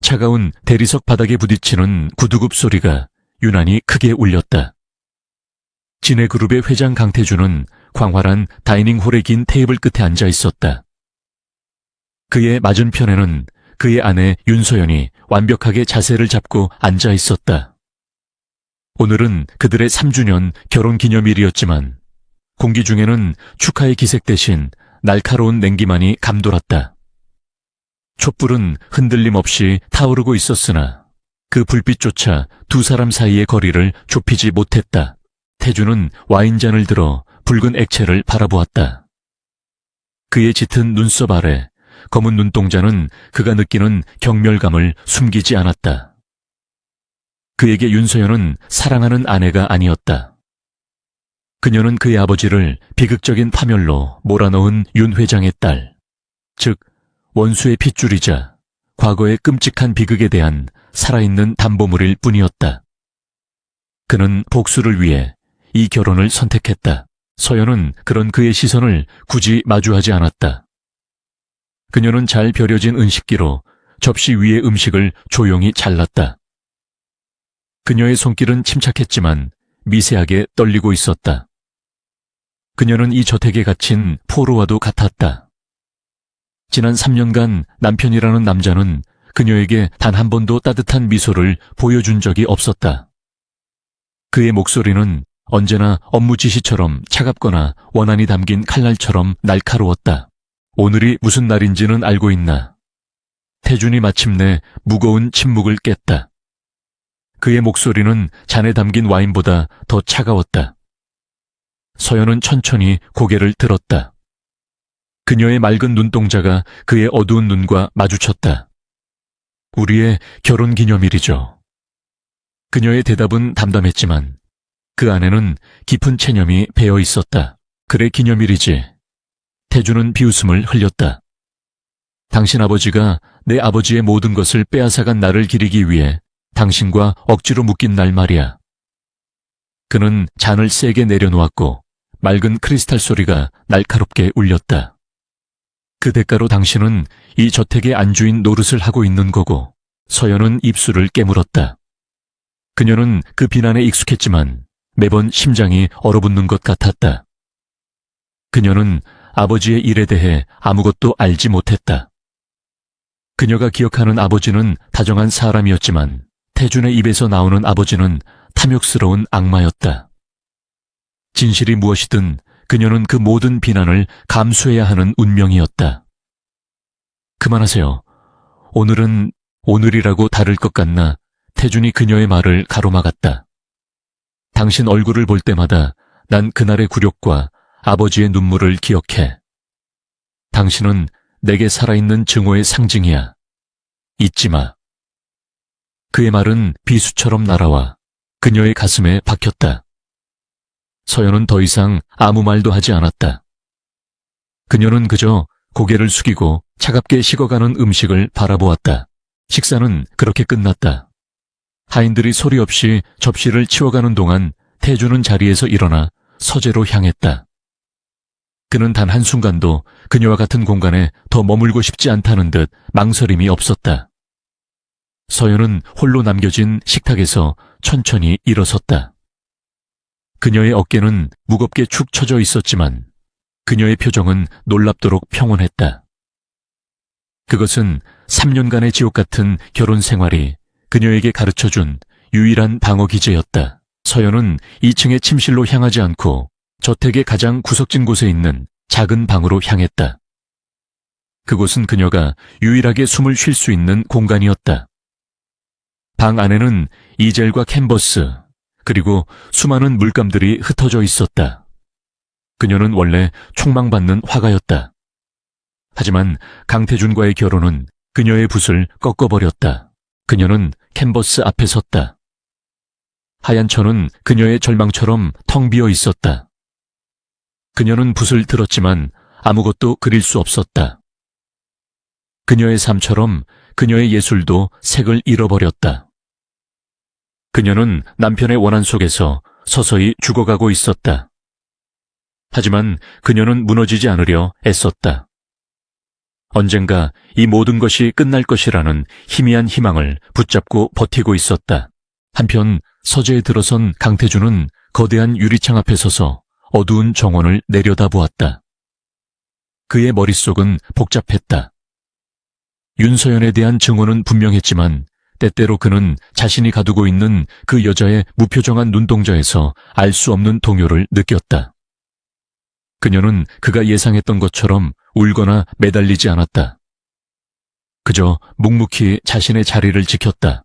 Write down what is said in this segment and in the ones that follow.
차가운 대리석 바닥에 부딪히는 구두굽 소리가 유난히 크게 울렸다. 진해그룹의 회장 강태준은 광활한 다이닝홀의 긴 테이블 끝에 앉아 있었다. 그의 맞은편에는 그의 아내 윤소연이 완벽하게 자세를 잡고 앉아 있었다. 오늘은 그들의 3주년 결혼기념일이었지만 공기 중에는 축하의 기색 대신 날카로운 냉기만이 감돌았다. 촛불은 흔들림 없이 타오르고 있었으나 그 불빛조차 두 사람 사이의 거리를 좁히지 못했다. 태주는 와인잔을 들어 붉은 액체를 바라보았다. 그의 짙은 눈썹 아래 검은 눈동자는 그가 느끼는 경멸감을 숨기지 않았다. 그에게 윤서연은 사랑하는 아내가 아니었다. 그녀는 그의 아버지를 비극적인 파멸로 몰아넣은 윤 회장의 딸, 즉 원수의 핏줄이자 과거의 끔찍한 비극에 대한 살아있는 담보물일 뿐이었다. 그는 복수를 위해 이 결혼을 선택했다. 서연은 그런 그의 시선을 굳이 마주하지 않았다. 그녀는 잘 벼려진 은식기로 접시 위의 음식을 조용히 잘랐다. 그녀의 손길은 침착했지만 미세하게 떨리고 있었다. 그녀는 이 저택에 갇힌 포로와도 같았다. 지난 3년간 남편이라는 남자는 그녀에게 단 한 번도 따뜻한 미소를 보여준 적이 없었다. 그의 목소리는 언제나 업무 지시처럼 차갑거나 원한이 담긴 칼날처럼 날카로웠다. 오늘이 무슨 날인지는 알고 있나? 태준이 마침내 무거운 침묵을 깼다. 그의 목소리는 잔에 담긴 와인보다 더 차가웠다. 서연은 천천히 고개를 들었다. 그녀의 맑은 눈동자가 그의 어두운 눈과 마주쳤다. 우리의 결혼기념일이죠. 그녀의 대답은 담담했지만 그 안에는 깊은 체념이 배어 있었다. 그래, 기념일이지. 태주는 비웃음을 흘렸다. 당신 아버지가 내 아버지의 모든 것을 빼앗아간 나를 기리기 위해 당신과 억지로 묶인 날 말이야. 그는 잔을 세게 내려놓았고 맑은 크리스탈 소리가 날카롭게 울렸다. 그 대가로 당신은 이 저택의 안주인 노릇을 하고 있는 거고. 서연은 입술을 깨물었다. 그녀는 그 비난에 익숙했지만 매번 심장이 얼어붙는 것 같았다. 그녀는 아버지의 일에 대해 아무것도 알지 못했다. 그녀가 기억하는 아버지는 다정한 사람이었지만 태준의 입에서 나오는 아버지는 탐욕스러운 악마였다. 진실이 무엇이든 그녀는 그 모든 비난을 감수해야 하는 운명이었다. 그만하세요. 오늘이라고 다를 것 같나? 태준이 그녀의 말을 가로막았다. 당신 얼굴을 볼 때마다 난 그날의 굴욕과 아버지의 눈물을 기억해. 당신은 내게 살아있는 증오의 상징이야. 잊지 마. 그의 말은 비수처럼 날아와 그녀의 가슴에 박혔다. 서연은 더 이상 아무 말도 하지 않았다. 그녀는 그저 고개를 숙이고 차갑게 식어가는 음식을 바라보았다. 식사는 그렇게 끝났다. 하인들이 소리 없이 접시를 치워가는 동안 태주는 자리에서 일어나 서재로 향했다. 그는 단 한순간도 그녀와 같은 공간에 더 머물고 싶지 않다는 듯 망설임이 없었다. 서연은 홀로 남겨진 식탁에서 천천히 일어섰다. 그녀의 어깨는 무겁게 축 처져 있었지만 그녀의 표정은 놀랍도록 평온했다. 그것은 3년간의 지옥 같은 결혼 생활이 그녀에게 가르쳐준 유일한 방어 기제였다. 서연은 2층의 침실로 향하지 않고 저택의 가장 구석진 곳에 있는 작은 방으로 향했다. 그곳은 그녀가 유일하게 숨을 쉴 수 있는 공간이었다. 방 안에는 이젤과 캔버스, 그리고 수많은 물감들이 흩어져 있었다. 그녀는 원래 촉망받는 화가였다. 하지만 강태준과의 결혼은 그녀의 붓을 꺾어버렸다. 그녀는 캔버스 앞에 섰다. 하얀 천은 그녀의 절망처럼 텅 비어 있었다. 그녀는 붓을 들었지만 아무것도 그릴 수 없었다. 그녀의 삶처럼 그녀의 예술도 색을 잃어버렸다. 그녀는 남편의 원한 속에서 서서히 죽어가고 있었다. 하지만 그녀는 무너지지 않으려 애썼다. 언젠가 이 모든 것이 끝날 것이라는 희미한 희망을 붙잡고 버티고 있었다. 한편 서재에 들어선 강태준은 거대한 유리창 앞에 서서 어두운 정원을 내려다보았다. 그의 머릿속은 복잡했다. 윤서연에 대한 증오는 분명했지만 때때로 그는 자신이 가두고 있는 그 여자의 무표정한 눈동자에서 알 수 없는 동요를 느꼈다. 그녀는 그가 예상했던 것처럼 울거나 매달리지 않았다. 그저 묵묵히 자신의 자리를 지켰다.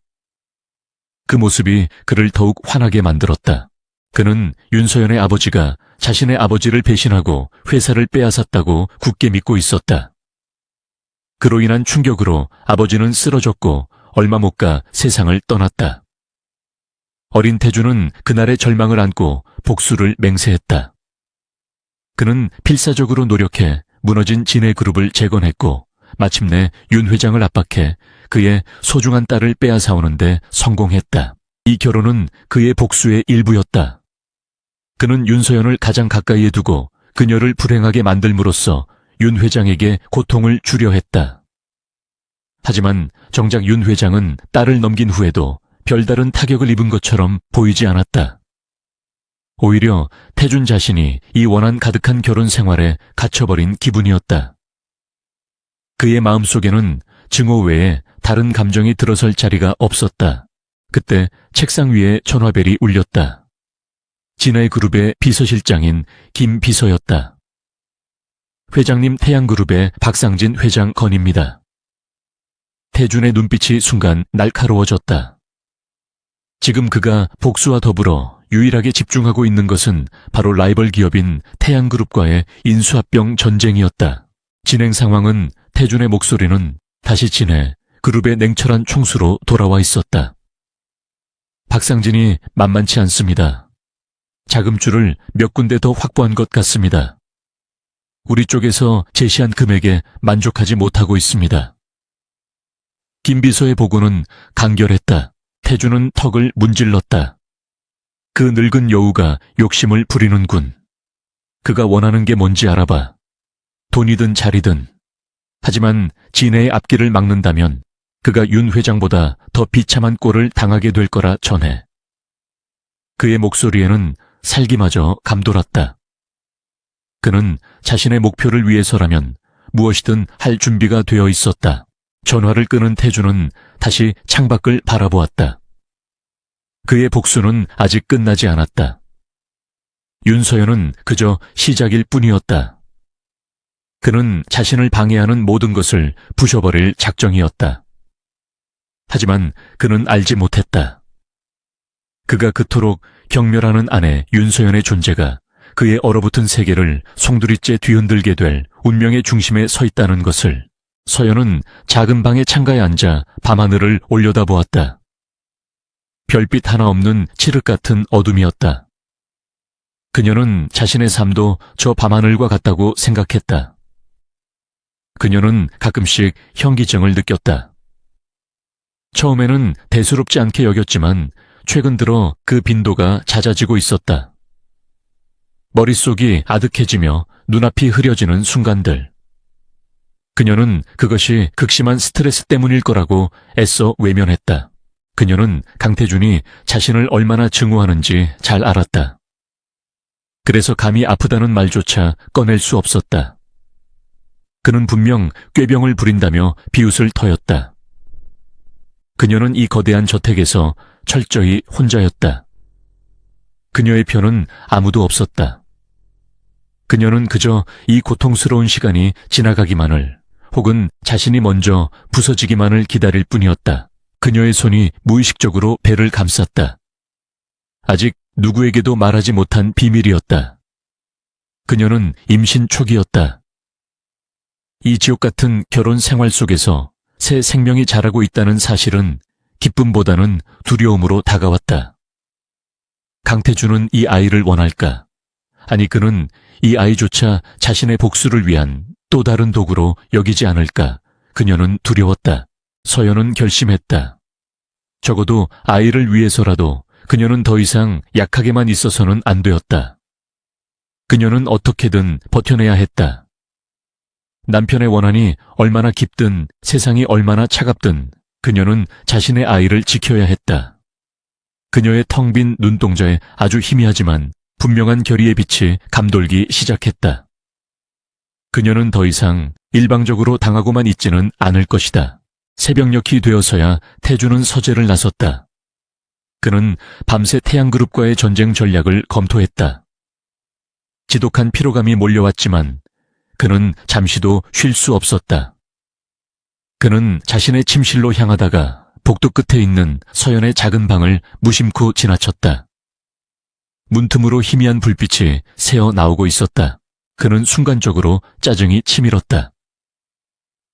그 모습이 그를 더욱 화나게 만들었다. 그는 윤서연의 아버지가 자신의 아버지를 배신하고 회사를 빼앗았다고 굳게 믿고 있었다. 그로 인한 충격으로 아버지는 쓰러졌고 얼마 못 가 세상을 떠났다. 어린 태주는 그날의 절망을 안고 복수를 맹세했다. 그는 필사적으로 노력해 무너진 진해그룹을 재건했고 마침내 윤 회장을 압박해 그의 소중한 딸을 빼앗아오는데 성공했다. 이 결혼은 그의 복수의 일부였다. 그는 윤서연을 가장 가까이에 두고 그녀를 불행하게 만들므로써 윤 회장에게 고통을 주려 했다. 하지만 정작 윤 회장은 딸을 넘긴 후에도 별다른 타격을 입은 것처럼 보이지 않았다. 오히려 태준 자신이 이 원한 가득한 결혼 생활에 갇혀버린 기분이었다. 그의 마음속에는 증오 외에 다른 감정이 들어설 자리가 없었다. 그때 책상 위에 전화벨이 울렸다. 진해그룹의 비서실장인 김 비서였다. 회장님, 태양그룹의 박상진 회장 건입니다. 태준의 눈빛이 순간 날카로워졌다. 지금 그가 복수와 더불어 유일하게 집중하고 있는 것은 바로 라이벌 기업인 태양그룹과의 인수합병 전쟁이었다. 진행 상황은 태준의 목소리는 다시 진해 그룹의 냉철한 총수로 돌아와 있었다. 박상진이 만만치 않습니다. 자금줄을 몇 군데 더 확보한 것 같습니다. 우리 쪽에서 제시한 금액에 만족하지 못하고 있습니다. 김 비서의 보고는 간결했다. 태준은 턱을 문질렀다. 그 늙은 여우가 욕심을 부리는군. 그가 원하는 게 뭔지 알아봐. 돈이든 자리든. 하지만 진해의 앞길을 막는다면 그가 윤 회장보다 더 비참한 꼴을 당하게 될 거라 전해. 그의 목소리에는 살기마저 감돌았다. 그는 자신의 목표를 위해서라면 무엇이든 할 준비가 되어 있었다. 전화를 끊은 태준은 다시 창밖을 바라보았다. 그의 복수는 아직 끝나지 않았다. 윤서연은 그저 시작일 뿐이었다. 그는 자신을 방해하는 모든 것을 부셔버릴 작정이었다. 하지만 그는 알지 못했다. 그가 그토록 경멸하는 아내 윤서연의 존재가 그의 얼어붙은 세계를 송두리째 뒤흔들게 될 운명의 중심에 서 있다는 것을. 서연은 작은 방의 창가에 앉아 밤하늘을 올려다보았다. 별빛 하나 없는 칠흑 같은 어둠이었다. 그녀는 자신의 삶도 저 밤하늘과 같다고 생각했다. 그녀는 가끔씩 현기증을 느꼈다. 처음에는 대수롭지 않게 여겼지만 최근 들어 그 빈도가 잦아지고 있었다. 머릿속이 아득해지며 눈앞이 흐려지는 순간들. 그녀는 그것이 극심한 스트레스 때문일 거라고 애써 외면했다. 그녀는 강태준이 자신을 얼마나 증오하는지 잘 알았다. 그래서 감히 아프다는 말조차 꺼낼 수 없었다. 그는 분명 꾀병을 부린다며 비웃을 터였다. 그녀는 이 거대한 저택에서 철저히 혼자였다. 그녀의 편은 아무도 없었다. 그녀는 그저 이 고통스러운 시간이 지나가기만을 혹은 자신이 먼저 부서지기만을 기다릴 뿐이었다. 그녀의 손이 무의식적으로 배를 감쌌다. 아직 누구에게도 말하지 못한 비밀이었다. 그녀는 임신 초기였다. 이 지옥 같은 결혼 생활 속에서 새 생명이 자라고 있다는 사실은 기쁨보다는 두려움으로 다가왔다. 강태준은 이 아이를 원할까? 아니, 그는 이 아이조차 자신의 복수를 위한 또 다른 도구로 여기지 않을까? 그녀는 두려웠다. 서연은 결심했다. 적어도 아이를 위해서라도 그녀는 더 이상 약하게만 있어서는 안 되었다. 그녀는 어떻게든 버텨내야 했다. 남편의 원한이 얼마나 깊든 세상이 얼마나 차갑든 그녀는 자신의 아이를 지켜야 했다. 그녀의 텅 빈 눈동자에 아주 희미하지만 분명한 결의의 빛이 감돌기 시작했다. 그녀는 더 이상 일방적으로 당하고만 있지는 않을 것이다. 새벽녘이 되어서야 태주는 서재를 나섰다. 그는 밤새 태양그룹과의 전쟁 전략을 검토했다. 지독한 피로감이 몰려왔지만 그는 잠시도 쉴 수 없었다. 그는 자신의 침실로 향하다가 복도 끝에 있는 서연의 작은 방을 무심코 지나쳤다. 문틈으로 희미한 불빛이 새어 나오고 있었다. 그는 순간적으로 짜증이 치밀었다.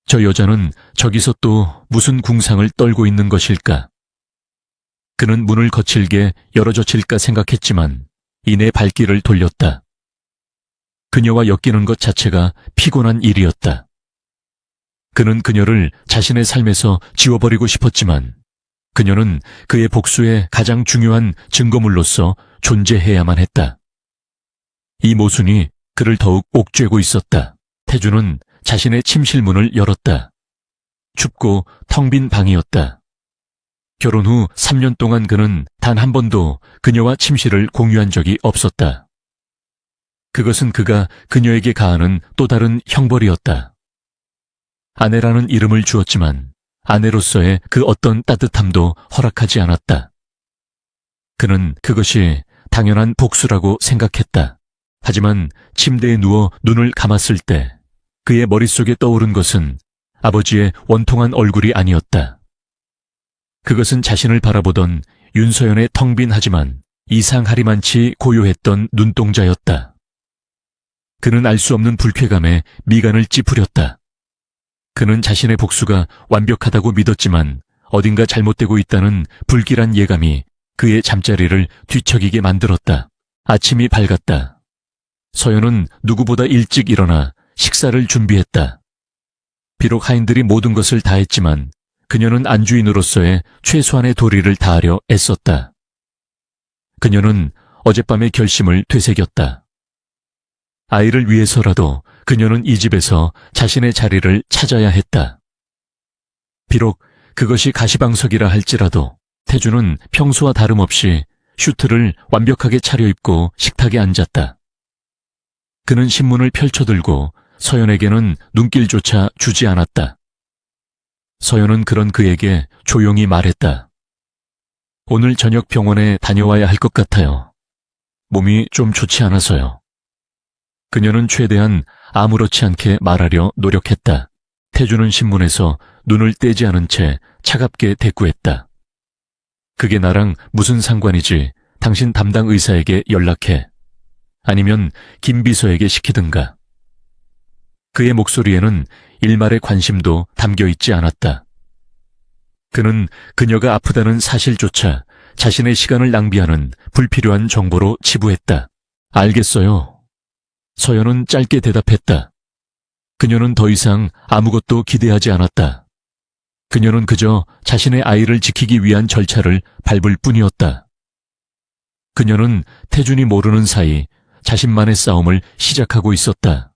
저 여자는 저기서 또 무슨 궁상을 떨고 있는 것일까? 그는 문을 거칠게 열어젖힐까 생각했지만 이내 발길을 돌렸다. 그녀와 엮이는 것 자체가 피곤한 일이었다. 그는 그녀를 자신의 삶에서 지워버리고 싶었지만 그녀는 그의 복수의 가장 중요한 증거물로서 존재해야만 했다. 이 모순이 그를 더욱 옥죄고 있었다. 태주는 자신의 침실 문을 열었다. 춥고 텅 빈 방이었다. 결혼 후 3년 동안 그는 단 한 번도 그녀와 침실을 공유한 적이 없었다. 그것은 그가 그녀에게 가하는 또 다른 형벌이었다. 아내라는 이름을 주었지만 아내로서의 그 어떤 따뜻함도 허락하지 않았다. 그는 그것이 당연한 복수라고 생각했다. 하지만 침대에 누워 눈을 감았을 때 그의 머릿속에 떠오른 것은 아버지의 원통한 얼굴이 아니었다. 그것은 자신을 바라보던 윤서연의 텅 빈 하지만 이상하리만치 고요했던 눈동자였다. 그는 알 수 없는 불쾌감에 미간을 찌푸렸다. 그는 자신의 복수가 완벽하다고 믿었지만 어딘가 잘못되고 있다는 불길한 예감이 그의 잠자리를 뒤척이게 만들었다. 아침이 밝았다. 서연은 누구보다 일찍 일어나 식사를 준비했다. 비록 하인들이 모든 것을 다했지만 그녀는 안주인으로서의 최소한의 도리를 다하려 애썼다. 그녀는 어젯밤의 결심을 되새겼다. 아이를 위해서라도 그녀는 이 집에서 자신의 자리를 찾아야 했다. 비록 그것이 가시방석이라 할지라도 태주는 평소와 다름없이 슈트를 완벽하게 차려입고 식탁에 앉았다. 그는 신문을 펼쳐들고 서연에게는 눈길조차 주지 않았다. 서연은 그런 그에게 조용히 말했다. 오늘 저녁 병원에 다녀와야 할 것 같아요. 몸이 좀 좋지 않아서요. 그녀는 최대한 아무렇지 않게 말하려 노력했다. 태주는 신문에서 눈을 떼지 않은 채 차갑게 대꾸했다. 그게 나랑 무슨 상관이지? 당신 담당 의사에게 연락해. 아니면 김 비서에게 시키든가. 그의 목소리에는 일말의 관심도 담겨 있지 않았다. 그는 그녀가 아프다는 사실조차 자신의 시간을 낭비하는 불필요한 정보로 치부했다. 알겠어요. 서연은 짧게 대답했다. 그녀는 더 이상 아무것도 기대하지 않았다. 그녀는 그저 자신의 아이를 지키기 위한 절차를 밟을 뿐이었다. 그녀는 태준이 모르는 사이 자신만의 싸움을 시작하고 있었다.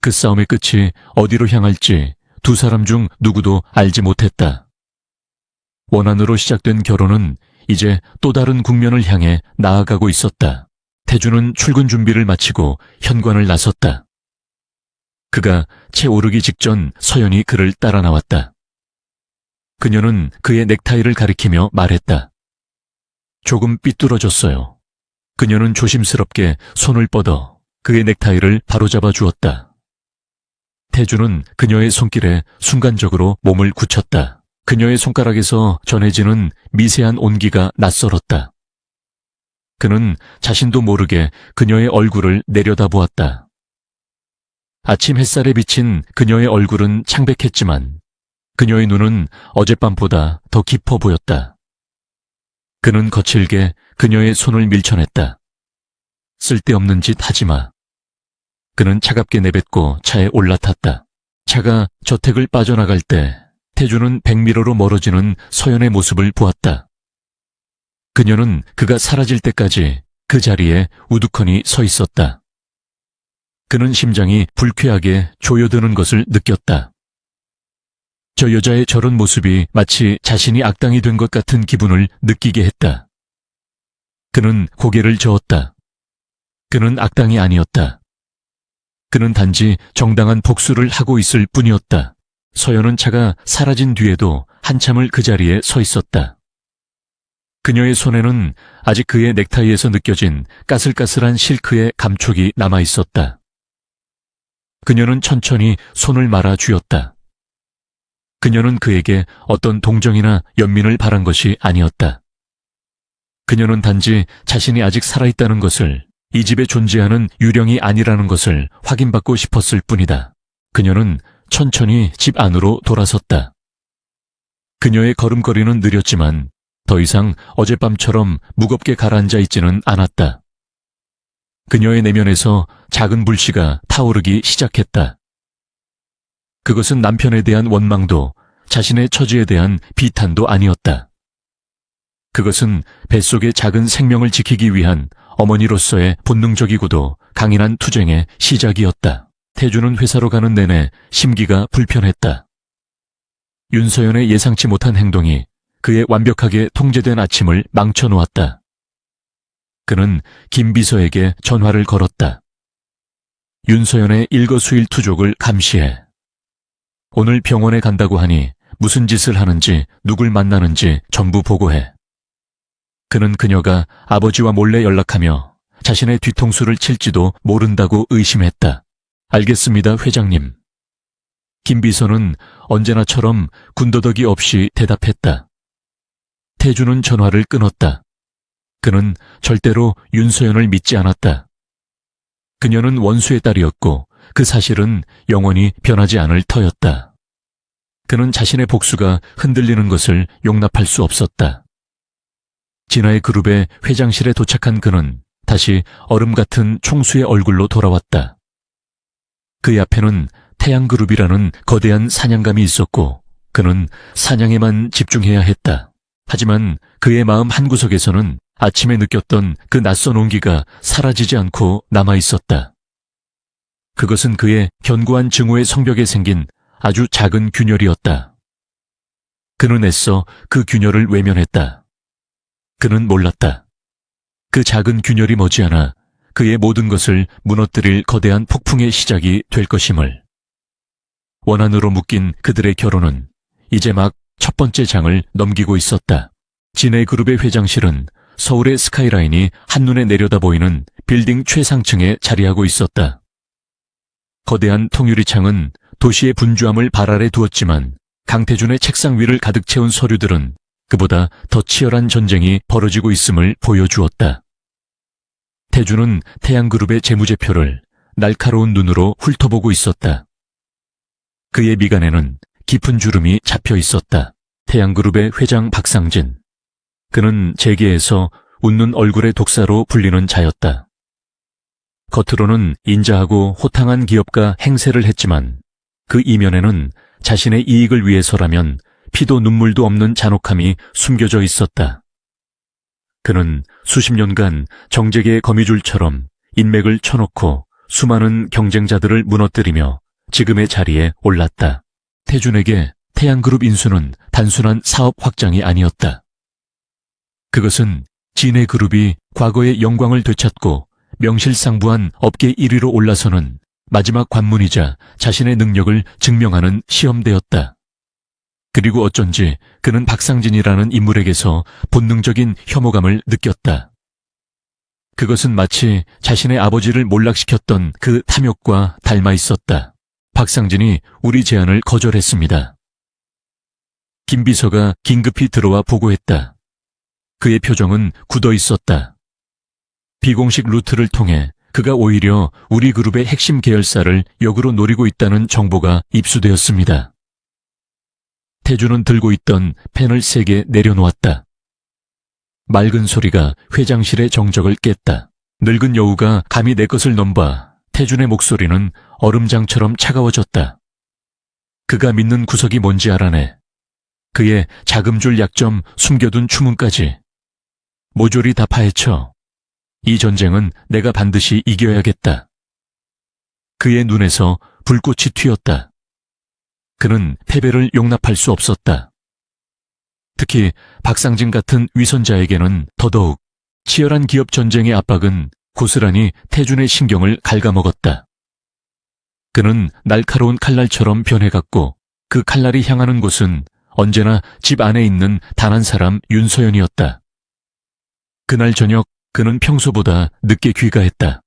그 싸움의 끝이 어디로 향할지 두 사람 중 누구도 알지 못했다. 원한으로 시작된 결혼은 이제 또 다른 국면을 향해 나아가고 있었다. 태주는 출근 준비를 마치고 현관을 나섰다. 그가 채 오르기 직전 서연이 그를 따라 나왔다. 그녀는 그의 넥타이를 가리키며 말했다. 조금 삐뚤어졌어요. 그녀는 조심스럽게 손을 뻗어 그의 넥타이를 바로잡아 주었다. 태주는 그녀의 손길에 순간적으로 몸을 굳혔다. 그녀의 손가락에서 전해지는 미세한 온기가 낯설었다. 그는 자신도 모르게 그녀의 얼굴을 내려다보았다. 아침 햇살에 비친 그녀의 얼굴은 창백했지만 그녀의 눈은 어젯밤보다 더 깊어 보였다. 그는 거칠게 그녀의 손을 밀쳐냈다. 쓸데없는 짓 하지 마. 그는 차갑게 내뱉고 차에 올라탔다. 차가 저택을 빠져나갈 때 태주는 백미러로 멀어지는 서연의 모습을 보았다. 그녀는 그가 사라질 때까지 그 자리에 우두커니 서 있었다. 그는 심장이 불쾌하게 조여드는 것을 느꼈다. 저 여자의 저런 모습이 마치 자신이 악당이 된 것 같은 기분을 느끼게 했다. 그는 고개를 저었다. 그는 악당이 아니었다. 그는 단지 정당한 복수를 하고 있을 뿐이었다. 서연은 차가 사라진 뒤에도 한참을 그 자리에 서 있었다. 그녀의 손에는 아직 그의 넥타이에서 느껴진 까슬까슬한 실크의 감촉이 남아 있었다. 그녀는 천천히 손을 말아 쥐었다. 그녀는 그에게 어떤 동정이나 연민을 바란 것이 아니었다. 그녀는 단지 자신이 아직 살아있다는 것을, 이 집에 존재하는 유령이 아니라는 것을 확인받고 싶었을 뿐이다. 그녀는 천천히 집 안으로 돌아섰다. 그녀의 걸음걸이는 느렸지만 더 이상 어젯밤처럼 무겁게 가라앉아 있지는 않았다. 그녀의 내면에서 작은 불씨가 타오르기 시작했다. 그것은 남편에 대한 원망도 자신의 처지에 대한 비탄도 아니었다. 그것은 뱃속의 작은 생명을 지키기 위한 어머니로서의 본능적이고도 강인한 투쟁의 시작이었다. 태주는 회사로 가는 내내 심기가 불편했다. 윤서연의 예상치 못한 행동이 그의 완벽하게 통제된 아침을 망쳐놓았다. 그는 김 비서에게 전화를 걸었다. 윤서연의 일거수일투족을 감시해. 오늘 병원에 간다고 하니 무슨 짓을 하는지 누굴 만나는지 전부 보고해. 그는 그녀가 아버지와 몰래 연락하며 자신의 뒤통수를 칠지도 모른다고 의심했다. 알겠습니다, 회장님. 김 비서는 언제나처럼 군더더기 없이 대답했다. 태주는 전화를 끊었다. 그는 절대로 윤서연을 믿지 않았다. 그녀는 원수의 딸이었고 그 사실은 영원히 변하지 않을 터였다. 그는 자신의 복수가 흔들리는 것을 용납할 수 없었다. 진아의 그룹의 회장실에 도착한 그는 다시 얼음 같은 총수의 얼굴로 돌아왔다. 그의 앞에는 태양그룹이라는 거대한 사냥감이 있었고 그는 사냥에만 집중해야 했다. 하지만 그의 마음 한구석에서는 아침에 느꼈던 그 낯선 온기가 사라지지 않고 남아있었다. 그것은 그의 견고한 증오의 성벽에 생긴 아주 작은 균열이었다. 그는 애써 그 균열을 외면했다. 그는 몰랐다. 그 작은 균열이 머지않아 그의 모든 것을 무너뜨릴 거대한 폭풍의 시작이 될 것임을. 원한으로 묶인 그들의 결혼은 이제 막 첫 번째 장을 넘기고 있었다. 진해 그룹의 회장실은 서울의 스카이라인이 한눈에 내려다 보이는 빌딩 최상층에 자리하고 있었다. 거대한 통유리창은 도시의 분주함을 발 아래 두었지만 강태준의 책상 위를 가득 채운 서류들은 그보다 더 치열한 전쟁이 벌어지고 있음을 보여주었다. 태준은 태양그룹의 재무제표를 날카로운 눈으로 훑어보고 있었다. 그의 미간에는 깊은 주름이 잡혀 있었다. 태양그룹의 회장 박상진. 그는 재계에서 웃는 얼굴의 독사로 불리는 자였다. 겉으로는 인자하고 호탕한 기업가 행세를 했지만 그 이면에는 자신의 이익을 위해서라면 피도 눈물도 없는 잔혹함이 숨겨져 있었다. 그는 수십 년간 정재계의 거미줄처럼 인맥을 쳐놓고 수많은 경쟁자들을 무너뜨리며 지금의 자리에 올랐다. 태준에게 태양그룹 인수는 단순한 사업 확장이 아니었다. 그것은 진해그룹이 과거의 영광을 되찾고 명실상부한 업계 1위로 올라서는 마지막 관문이자 자신의 능력을 증명하는 시험대였다. 그리고 어쩐지 그는 박상진이라는 인물에게서 본능적인 혐오감을 느꼈다. 그것은 마치 자신의 아버지를 몰락시켰던 그 탐욕과 닮아 있었다. 박상진이 우리 제안을 거절했습니다. 김 비서가 긴급히 들어와 보고했다. 그의 표정은 굳어 있었다. 비공식 루트를 통해 그가 오히려 우리 그룹의 핵심 계열사를 역으로 노리고 있다는 정보가 입수되었습니다. 태주는 들고 있던 펜을 3개 내려놓았다. 맑은 소리가 회장실의 정적을 깼다. 늙은 여우가 감히 내 것을 넘봐 태준의 목소리는 얼음장처럼 차가워졌다. 그가 믿는 구석이 뭔지 알아내. 그의 자금줄 약점 숨겨둔 추문까지. 모조리 다 파헤쳐. 이 전쟁은 내가 반드시 이겨야겠다. 그의 눈에서 불꽃이 튀었다. 그는 패배를 용납할 수 없었다. 특히 박상진 같은 위선자에게는 더더욱 치열한 기업 전쟁의 압박은 고스란히 태준의 신경을 갉아먹었다. 그는 날카로운 칼날처럼 변해갔고 그 칼날이 향하는 곳은 언제나 집 안에 있는 단 한 사람 윤서연이었다. 그날 저녁 그는 평소보다 늦게 귀가했다.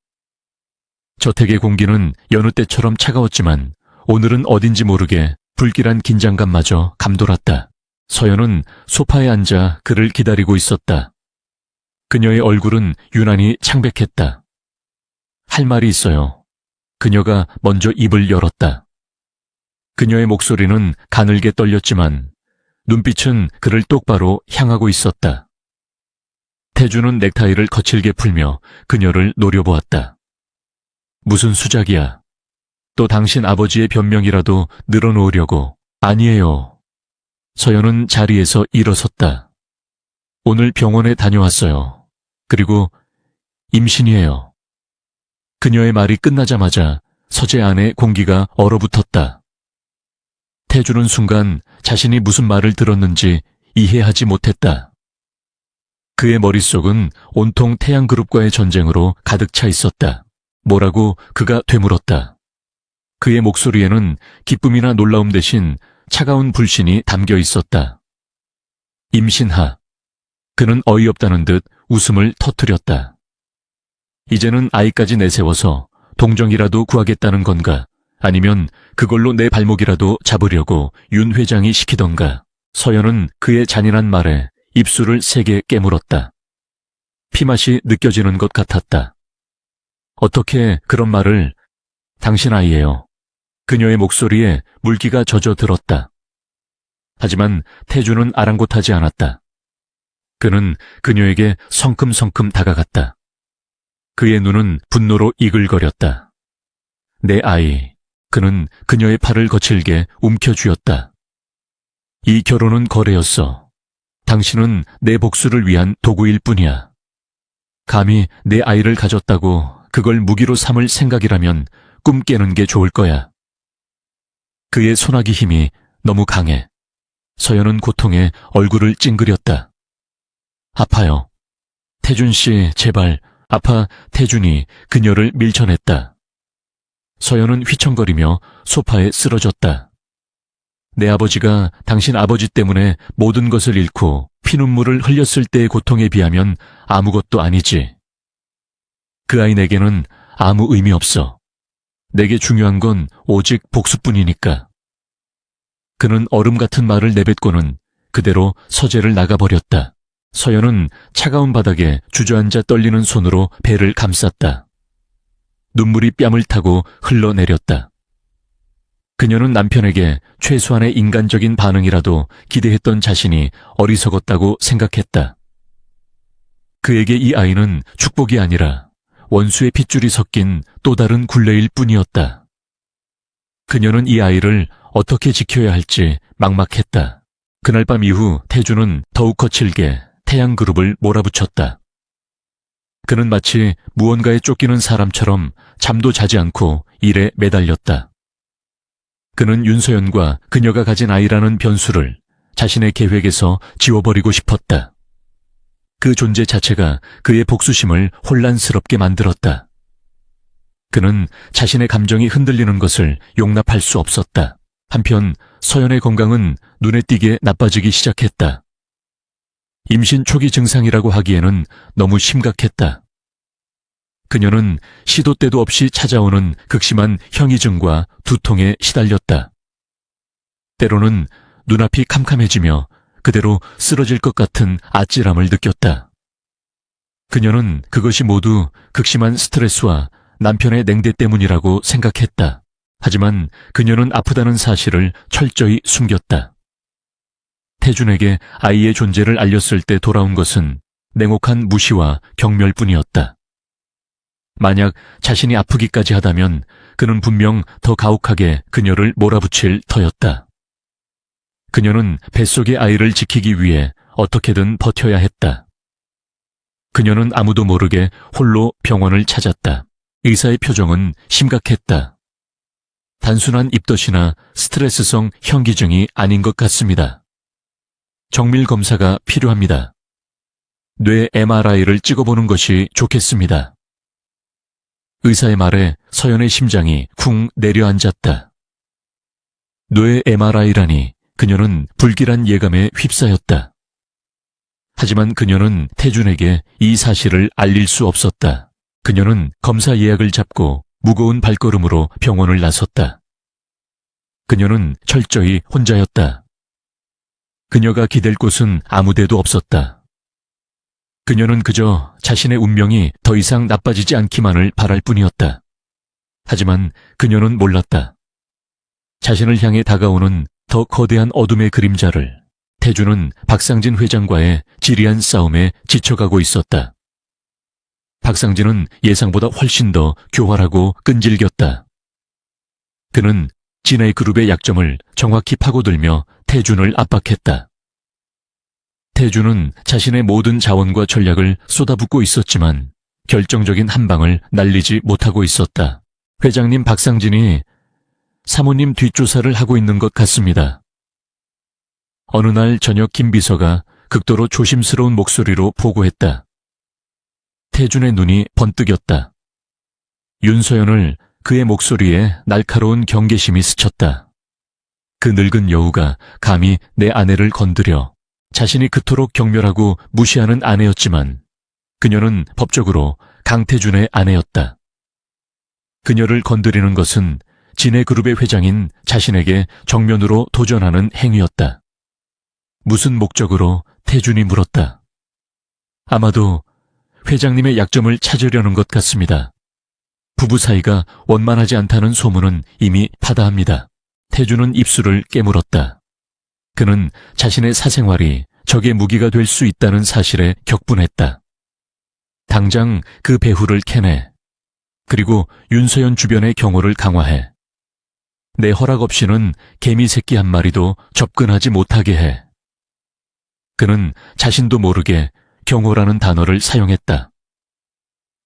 저택의 공기는 여느 때처럼 차가웠지만 오늘은 어딘지 모르게 불길한 긴장감마저 감돌았다. 서연은 소파에 앉아 그를 기다리고 있었다. 그녀의 얼굴은 유난히 창백했다. 할 말이 있어요. 그녀가 먼저 입을 열었다. 그녀의 목소리는 가늘게 떨렸지만 눈빛은 그를 똑바로 향하고 있었다. 태준은 넥타이를 거칠게 풀며 그녀를 노려보았다. 무슨 수작이야. 또 당신 아버지의 변명이라도 늘어놓으려고. 아니에요. 서연은 자리에서 일어섰다. 오늘 병원에 다녀왔어요. 그리고 임신이에요. 그녀의 말이 끝나자마자 서재 안에 공기가 얼어붙었다. 태준은 순간 자신이 무슨 말을 들었는지 이해하지 못했다. 그의 머릿속은 온통 태양그룹과의 전쟁으로 가득 차 있었다. 뭐라고 그가 되물었다. 그의 목소리에는 기쁨이나 놀라움 대신 차가운 불신이 담겨 있었다. 임신하. 그는 어이없다는 듯 웃음을 터뜨렸다. 이제는 아이까지 내세워서 동정이라도 구하겠다는 건가? 아니면 그걸로 내 발목이라도 잡으려고 윤 회장이 시키던가? 서연은 그의 잔인한 말에 입술을 세게 깨물었다. 피맛이 느껴지는 것 같았다. 어떻게 그런 말을... 당신 아이예요. 그녀의 목소리에 물기가 젖어들었다. 하지만 태준은 아랑곳하지 않았다. 그는 그녀에게 성큼성큼 다가갔다. 그의 눈은 분노로 이글거렸다. 내 아이. 그는 그녀의 팔을 거칠게 움켜쥐었다. 이 결혼은 거래였어. 당신은 내 복수를 위한 도구일 뿐이야. 감히 내 아이를 가졌다고 그걸 무기로 삼을 생각이라면 꿈 깨는 게 좋을 거야. 그의 손아귀 힘이 너무 강해. 서연은 고통에 얼굴을 찡그렸다. 아파요. 태준 씨, 제발. 아파. 태준이 그녀를 밀쳐냈다. 서연은 휘청거리며 소파에 쓰러졌다. 내 아버지가 당신 아버지 때문에 모든 것을 잃고 피눈물을 흘렸을 때의 고통에 비하면 아무것도 아니지. 그 아이 내게는 아무 의미 없어. 내게 중요한 건 오직 복수뿐이니까. 그는 얼음 같은 말을 내뱉고는 그대로 서재를 나가버렸다. 서연은 차가운 바닥에 주저앉아 떨리는 손으로 배를 감쌌다. 눈물이 뺨을 타고 흘러내렸다. 그녀는 남편에게 최소한의 인간적인 반응이라도 기대했던 자신이 어리석었다고 생각했다. 그에게 이 아이는 축복이 아니라 원수의 핏줄이 섞인 또 다른 굴레일 뿐이었다. 그녀는 이 아이를 어떻게 지켜야 할지 막막했다. 그날 밤 이후 태준은 더욱 거칠게 태양그룹을 몰아붙였다. 그는 마치 무언가에 쫓기는 사람처럼 잠도 자지 않고 일에 매달렸다. 그는 윤서연과 그녀가 가진 아이라는 변수를 자신의 계획에서 지워버리고 싶었다. 그 존재 자체가 그의 복수심을 혼란스럽게 만들었다. 그는 자신의 감정이 흔들리는 것을 용납할 수 없었다. 한편 서연의 건강은 눈에 띄게 나빠지기 시작했다. 임신 초기 증상이라고 하기에는 너무 심각했다. 그녀는 시도 때도 없이 찾아오는 극심한 형이증과 두통에 시달렸다. 때로는 눈앞이 캄캄해지며 그대로 쓰러질 것 같은 아찔함을 느꼈다. 그녀는 그것이 모두 극심한 스트레스와 남편의 냉대 때문이라고 생각했다. 하지만 그녀는 아프다는 사실을 철저히 숨겼다. 태준에게 아이의 존재를 알렸을 때 돌아온 것은 냉혹한 무시와 경멸뿐이었다. 만약 자신이 아프기까지 하다면 그는 분명 더 가혹하게 그녀를 몰아붙일 터였다. 그녀는 뱃속의 아이를 지키기 위해 어떻게든 버텨야 했다. 그녀는 아무도 모르게 홀로 병원을 찾았다. 의사의 표정은 심각했다. 단순한 입덧이나 스트레스성 현기증이 아닌 것 같습니다. 정밀 검사가 필요합니다. 뇌 MRI를 찍어보는 것이 좋겠습니다. 의사의 말에 서연의 심장이 쿵 내려앉았다. 뇌 MRI라니 그녀는 불길한 예감에 휩싸였다. 하지만 그녀는 태준에게 이 사실을 알릴 수 없었다. 그녀는 검사 예약을 잡고 무거운 발걸음으로 병원을 나섰다. 그녀는 철저히 혼자였다. 그녀가 기댈 곳은 아무데도 없었다. 그녀는 그저 자신의 운명이 더 이상 나빠지지 않기만을 바랄 뿐이었다. 하지만 그녀는 몰랐다. 자신을 향해 다가오는 더 거대한 어둠의 그림자를 태준은 박상진 회장과의 지리한 싸움에 지쳐가고 있었다. 박상진은 예상보다 훨씬 더 교활하고 끈질겼다. 그는 진해그룹의 약점을 정확히 파고들며 태준을 압박했다. 태준은 자신의 모든 자원과 전략을 쏟아붓고 있었지만 결정적인 한 방을 날리지 못하고 있었다. 회장님 박상진이 사모님 뒷조사를 하고 있는 것 같습니다. 어느 날 저녁 김 비서가 극도로 조심스러운 목소리로 보고했다. 태준의 눈이 번뜩였다. 윤서연을 그의 목소리에 날카로운 경계심이 스쳤다. 그 늙은 여우가 감히 내 아내를 건드려 자신이 그토록 경멸하고 무시하는 아내였지만 그녀는 법적으로 강태준의 아내였다. 그녀를 건드리는 것은 진해그룹의 회장인 자신에게 정면으로 도전하는 행위였다. 무슨 목적으로? 태준이 물었다. 아마도 회장님의 약점을 찾으려는 것 같습니다. 부부 사이가 원만하지 않다는 소문은 이미 파다합니다. 태준은 입술을 깨물었다. 그는 자신의 사생활이 적의 무기가 될 수 있다는 사실에 격분했다. 당장 그 배후를 캐내. 그리고 윤서연 주변의 경호를 강화해. 내 허락 없이는 개미 새끼 한 마리도 접근하지 못하게 해. 그는 자신도 모르게 경호라는 단어를 사용했다.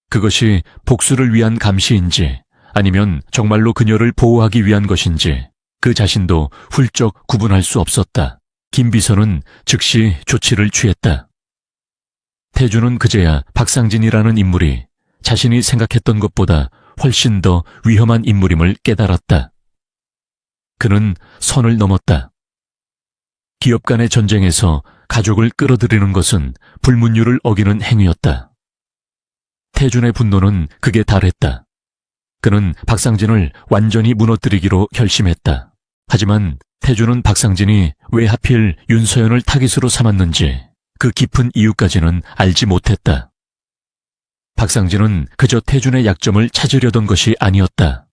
그것이 복수를 위한 감시인지 아니면 정말로 그녀를 보호하기 위한 것인지 그 자신도 훌쩍 구분할 수 없었다. 김 비서는 즉시 조치를 취했다. 태준은 그제야 박상진이라는 인물이 자신이 생각했던 것보다 훨씬 더 위험한 인물임을 깨달았다. 그는 선을 넘었다. 기업 간의 전쟁에서 가족을 끌어들이는 것은 불문율을 어기는 행위였다. 태준의 분노는 극에 달했다. 그는 박상진을 완전히 무너뜨리기로 결심했다. 하지만 태준은 박상진이 왜 하필 윤서연을 타깃으로 삼았는지 그 깊은 이유까지는 알지 못했다. 박상진은 그저 태준의 약점을 찾으려던 것이 아니었다.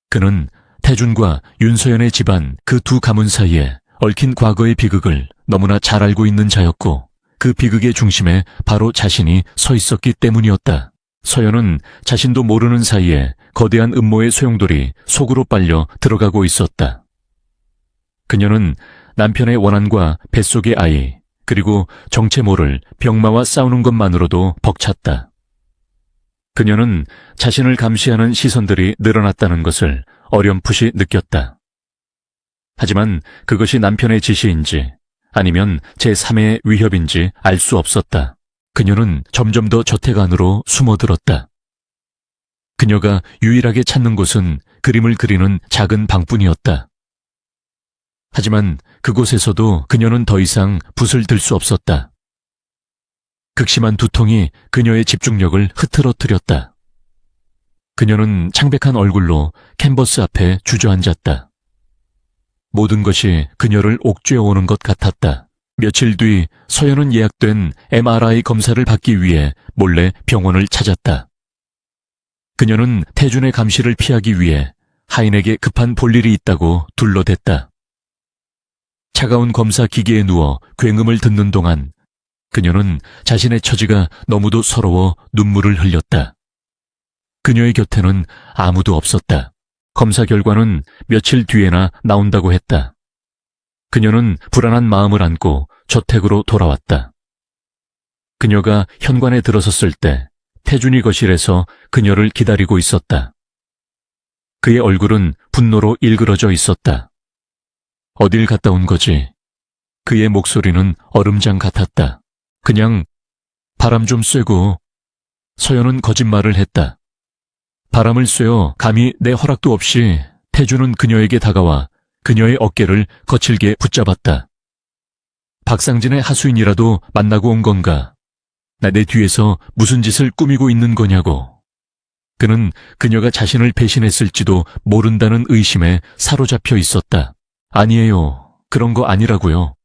그는 태준과 윤서연의 집안 그 두 가문 사이에 얽힌 과거의 비극을 너무나 잘 알고 있는 자였고 그 비극의 중심에 바로 자신이 서 있었기 때문이었다. 서연은 자신도 모르는 사이에 거대한 음모의 소용돌이 속으로 빨려 들어가고 있었다. 그녀는 남편의 원한과 뱃속의 아이 그리고 정체 모를 병마와 싸우는 것만으로도 벅찼다. 그녀는 자신을 감시하는 시선들이 늘어났다는 것을 어렴풋이 느꼈다. 하지만 그것이 남편의 지시인지 아니면 제3의 위협인지 알 수 없었다. 그녀는 점점 더 저택 안으로 숨어들었다. 그녀가 유일하게 찾는 곳은 그림을 그리는 작은 방뿐이었다. 하지만 그곳에서도 그녀는 더 이상 붓을 들 수 없었다. 극심한 두통이 그녀의 집중력을 흐트러뜨렸다. 그녀는 창백한 얼굴로 캔버스 앞에 주저앉았다. 모든 것이 그녀를 옥죄어오는 것 같았다. 며칠 뒤 서연은 예약된 MRI 검사를 받기 위해 몰래 병원을 찾았다. 그녀는 태준의 감시를 피하기 위해 하인에게 급한 볼일이 있다고 둘러댔다. 차가운 검사 기계에 누워 굉음을 듣는 동안 그녀는 자신의 처지가 너무도 서러워 눈물을 흘렸다. 그녀의 곁에는 아무도 없었다. 검사 결과는 며칠 뒤에나 나온다고 했다. 그녀는 불안한 마음을 안고 저택으로 돌아왔다. 그녀가 현관에 들어섰을 때 태준이 거실에서 그녀를 기다리고 있었다. 그의 얼굴은 분노로 일그러져 있었다. 어딜 갔다 온 거지? 그의 목소리는 얼음장 같았다. 그냥 바람 좀 쐬고. 서연은 거짓말을 했다. 바람을 쐬어 감히 내 허락도 없이 태주는 그녀에게 다가와 그녀의 어깨를 거칠게 붙잡았다. 박상진의 하수인이라도 만나고 온 건가? 내 뒤에서 무슨 짓을 꾸미고 있는 거냐고. 그는 그녀가 자신을 배신했을지도 모른다는 의심에 사로잡혀 있었다. 아니에요. 그런 거 아니라고요.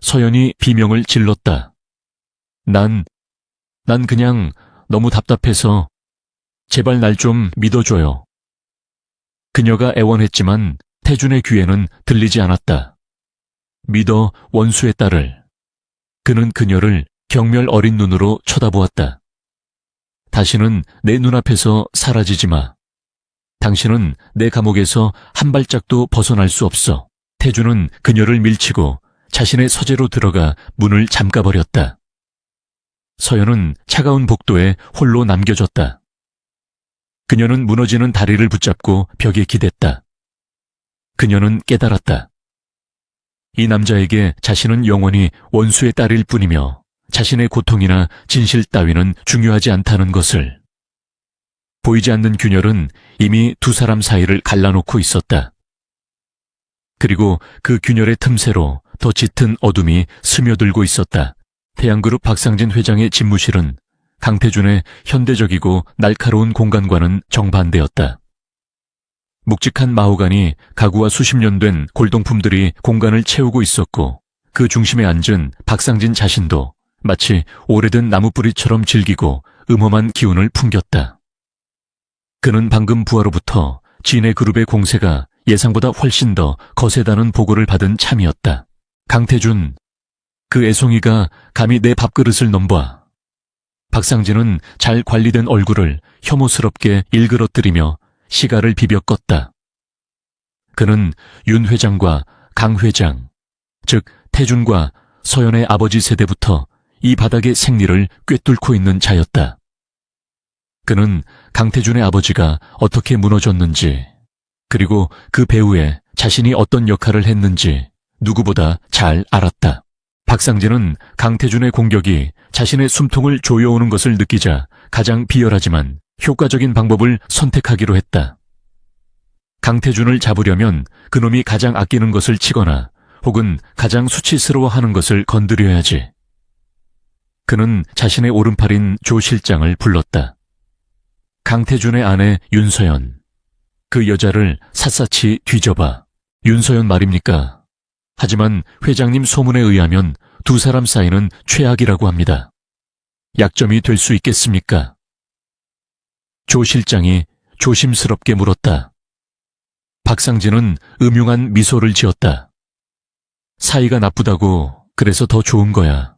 서연이 비명을 질렀다. 난 그냥 너무 답답해서 제발 날 좀 믿어줘요. 그녀가 애원했지만 태준의 귀에는 들리지 않았다. 믿어, 원수의 딸을. 그는 그녀를 경멸 어린 눈으로 쳐다보았다. 다시는 내 눈앞에서 사라지지 마. 당신은 내 감옥에서 한 발짝도 벗어날 수 없어. 태준은 그녀를 밀치고 자신의 서재로 들어가 문을 잠가버렸다. 서연은 차가운 복도에 홀로 남겨졌다. 그녀는 무너지는 다리를 붙잡고 벽에 기댔다. 그녀는 깨달았다. 이 남자에게 자신은 영원히 원수의 딸일 뿐이며 자신의 고통이나 진실 따위는 중요하지 않다는 것을. 보이지 않는 균열은 이미 두 사람 사이를 갈라놓고 있었다. 그리고 그 균열의 틈새로 더 짙은 어둠이 스며들고 있었다. 태양그룹 박상진 회장의 집무실은 강태준의 현대적이고 날카로운 공간과는 정반대였다. 묵직한 마호가니 가구와 수십 년 된 골동품들이 공간을 채우고 있었고 그 중심에 앉은 박상진 자신도 마치 오래된 나무뿌리처럼 질기고 음험한 기운을 풍겼다. 그는 방금 부하로부터 진해그룹의 공세가 예상보다 훨씬 더 거세다는 보고를 받은 참이었다. 강태준, 그 애송이가 감히 내 밥그릇을 넘봐. 박상진은 잘 관리된 얼굴을 혐오스럽게 일그러뜨리며 시가를 비벼 껐다. 그는 윤 회장과 강 회장, 즉 태준과 서연의 아버지 세대부터 이 바닥의 생리를 꿰뚫고 있는 자였다. 그는 강태준의 아버지가 어떻게 무너졌는지, 그리고 그 배후에 자신이 어떤 역할을 했는지 누구보다 잘 알았다. 박상진은 강태준의 공격이 자신의 숨통을 조여오는 것을 느끼자 가장 비열하지만 효과적인 방법을 선택하기로 했다. 강태준을 잡으려면 그놈이 가장 아끼는 것을 치거나 혹은 가장 수치스러워하는 것을 건드려야지. 그는 자신의 오른팔인 조 실장을 불렀다. 강태준의 아내 윤서연. 그 여자를 샅샅이 뒤져봐. 윤서연 말입니까? 하지만 회장님 소문에 의하면 두 사람 사이는 최악이라고 합니다. 약점이 될 수 있겠습니까? 조 실장이 조심스럽게 물었다. 박상진은 음흉한 미소를 지었다. 사이가 나쁘다고 그래서 더 좋은 거야.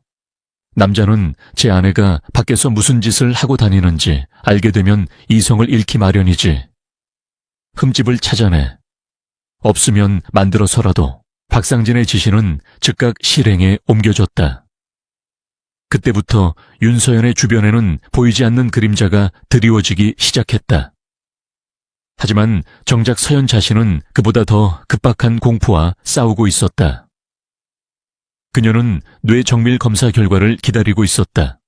남자는 제 아내가 밖에서 무슨 짓을 하고 다니는지 알게 되면 이성을 잃기 마련이지. 흠집을 찾아내. 없으면 만들어서라도. 박상진의 지시는 즉각 실행에 옮겨졌다. 그때부터 윤서연의 주변에는 보이지 않는 그림자가 드리워지기 시작했다. 하지만 정작 서연 자신은 그보다 더 급박한 공포와 싸우고 있었다. 그녀는 뇌 정밀 검사 결과를 기다리고 있었다.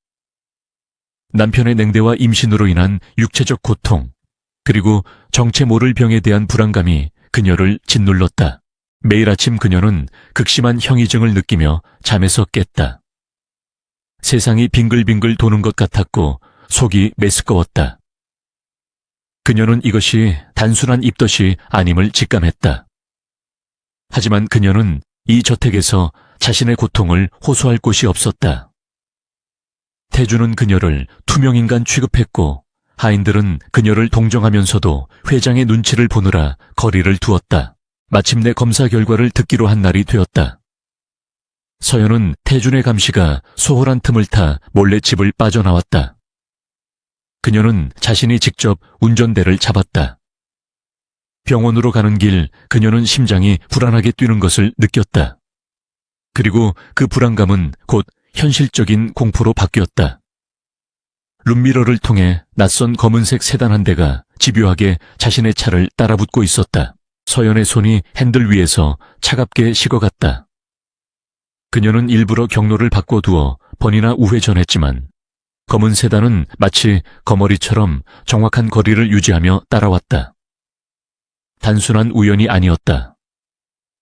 남편의 냉대와 임신으로 인한 육체적 고통, 그리고 정체 모를 병에 대한 불안감이 그녀를 짓눌렀다. 매일 아침 그녀는 극심한 형이증을 느끼며 잠에서 깼다. 세상이 빙글빙글 도는 것 같았고 속이 메스꺼웠다. 그녀는 이것이 단순한 입덧이 아님을 직감했다. 하지만 그녀는 이 저택에서 자신의 고통을 호소할 곳이 없었다. 태주는 그녀를 투명인간 취급했고 하인들은 그녀를 동정하면서도 회장의 눈치를 보느라 거리를 두었다. 마침내 검사 결과를 듣기로 한 날이 되었다. 서연은 태준의 감시가 소홀한 틈을 타 몰래 집을 빠져나왔다. 그녀는 자신이 직접 운전대를 잡았다. 병원으로 가는 길 그녀는 심장이 불안하게 뛰는 것을 느꼈다. 그리고 그 불안감은 곧 현실적인 공포로 바뀌었다. 룸미러를 통해 낯선 검은색 세단 한 대가 집요하게 자신의 차를 따라붙고 있었다. 서연의 손이 핸들 위에서 차갑게 식어갔다. 그녀는 일부러 경로를 바꿔두어 번이나 우회전했지만 검은 세단은 마치 거머리처럼 정확한 거리를 유지하며 따라왔다. 단순한 우연이 아니었다.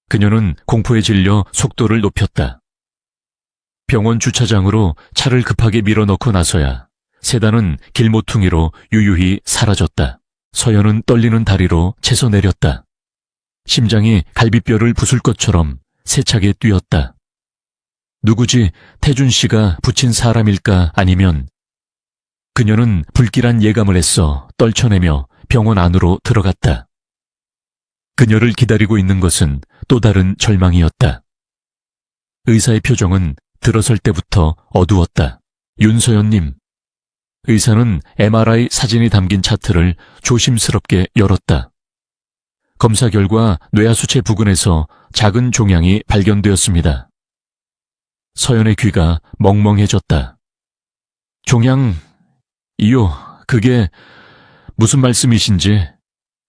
그녀는 공포에 질려 속도를 높였다. 병원 주차장으로 차를 급하게 밀어넣고 나서야 세단은 길모퉁이로 유유히 사라졌다. 서연은 떨리는 다리로 채서 내렸다. 심장이 갈비뼈를 부술 것처럼 세차게 뛰었다. 누구지 태준 씨가 붙인 사람일까 아니면 그녀는 불길한 예감을 애써 떨쳐내며 병원 안으로 들어갔다. 그녀를 기다리고 있는 것은 또 다른 절망이었다. 의사의 표정은 들어설 때부터 어두웠다. 윤서연님. 의사는 MRI 사진이 담긴 차트를 조심스럽게 열었다. 검사 결과 뇌하수체 부근에서 작은 종양이 발견되었습니다. 서연의 귀가 멍멍해졌다. 종양, 그게 무슨 말씀이신지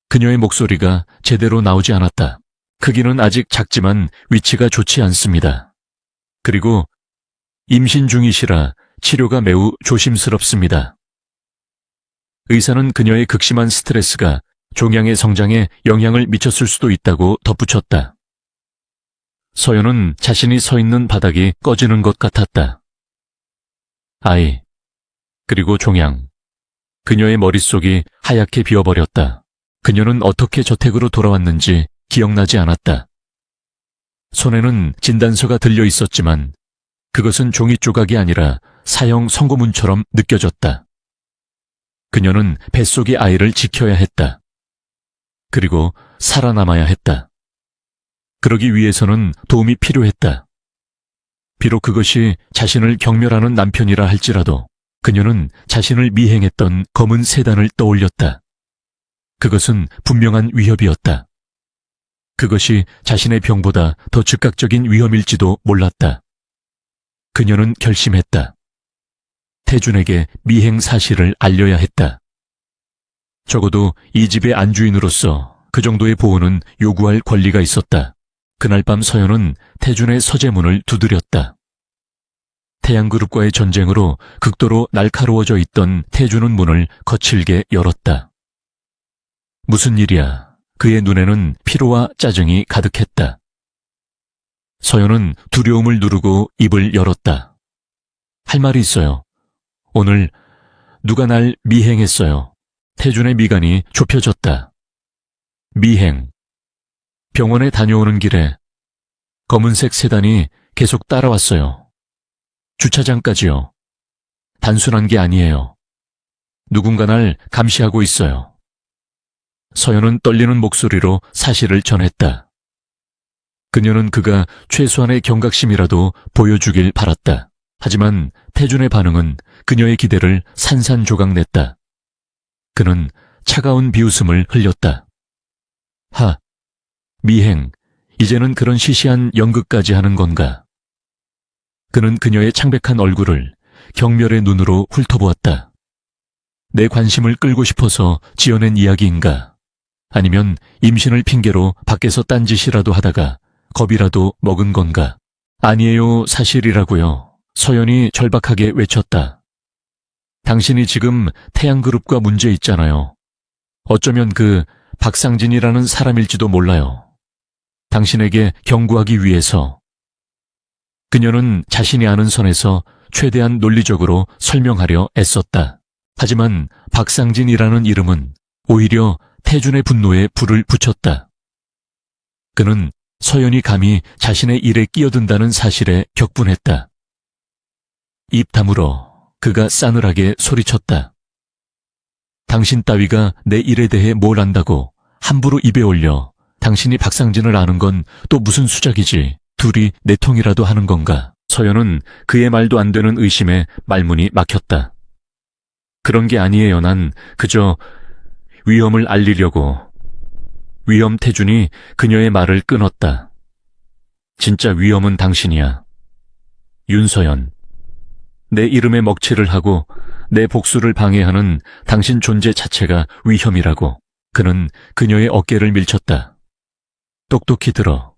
그녀의 목소리가 제대로 나오지 않았다. 크기는 아직 작지만 위치가 좋지 않습니다. 그리고 임신 중이시라 치료가 매우 조심스럽습니다. 의사는 그녀의 극심한 스트레스가 종양의 성장에 영향을 미쳤을 수도 있다고 덧붙였다. 서연은 자신이 서 있는 바닥이 꺼지는 것 같았다. 아이, 그리고 종양. 그녀의 머릿속이 하얗게 비어버렸다. 그녀는 어떻게 저택으로 돌아왔는지 기억나지 않았다. 손에는 진단서가 들려 있었지만 그것은 종이 조각이 아니라 사형 선고문처럼 느껴졌다. 그녀는 뱃속의 아이를 지켜야 했다. 그리고 살아남아야 했다. 그러기 위해서는 도움이 필요했다. 비록 그것이 자신을 경멸하는 남편이라 할지라도 그녀는 자신을 미행했던 검은 세단을 떠올렸다. 그것은 분명한 위협이었다. 그것이 자신의 병보다 더 즉각적인 위험일지도 몰랐다. 그녀는 결심했다. 태준에게 미행 사실을 알려야 했다. 적어도 이 집의 안주인으로서 그 정도의 보호는 요구할 권리가 있었다. 그날 밤 서연은 태준의 서재문을 두드렸다. 태양그룹과의 전쟁으로 극도로 날카로워져 있던 태준은 문을 거칠게 열었다. 무슨 일이야? 그의 눈에는 피로와 짜증이 가득했다. 서연은 두려움을 누르고 입을 열었다. 할 말이 있어요. 오늘 누가 날 미행했어요. 태준의 미간이 좁혀졌다. 미행. 병원에 다녀오는 길에 검은색 세단이 계속 따라왔어요. 주차장까지요. 단순한 게 아니에요. 누군가 날 감시하고 있어요. 서연은 떨리는 목소리로 사실을 전했다. 그녀는 그가 최소한의 경각심이라도 보여주길 바랐다. 하지만 태준의 반응은 그녀의 기대를 산산조각냈다. 그는 차가운 비웃음을 흘렸다. 미행, 이제는 그런 시시한 연극까지 하는 건가? 그는 그녀의 창백한 얼굴을 경멸의 눈으로 훑어보았다. 내 관심을 끌고 싶어서 지어낸 이야기인가? 아니면 임신을 핑계로 밖에서 딴짓이라도 하다가 겁이라도 먹은 건가? 아니에요, 사실이라고요. 서연이 절박하게 외쳤다. 당신이 지금 태양그룹과 문제 있잖아요. 어쩌면 그 박상진이라는 사람일지도 몰라요. 당신에게 경고하기 위해서. 그녀는 자신이 아는 선에서 최대한 논리적으로 설명하려 애썼다. 하지만 박상진이라는 이름은 오히려 태준의 분노에 불을 붙였다. 그는 서연이 감히 자신의 일에 끼어든다는 사실에 격분했다. 입 다물어 그가 싸늘하게 소리쳤다. 당신 따위가 내 일에 대해 뭘 안다고 함부로 입에 올려. 당신이 박상진을 아는 건 또 무슨 수작이지. 둘이 내통이라도 하는 건가. 서연은 그의 말도 안 되는 의심에 말문이 막혔다. 그런 게 아니에요. 난 그저 위험을 알리려고. 위험. 태준이 그녀의 말을 끊었다. 진짜 위험은 당신이야. 윤서연. 내 이름에 먹칠을 하고 내 복수를 방해하는 당신 존재 자체가 위험이라고. 그는 그녀의 어깨를 밀쳤다. 똑똑히 들어.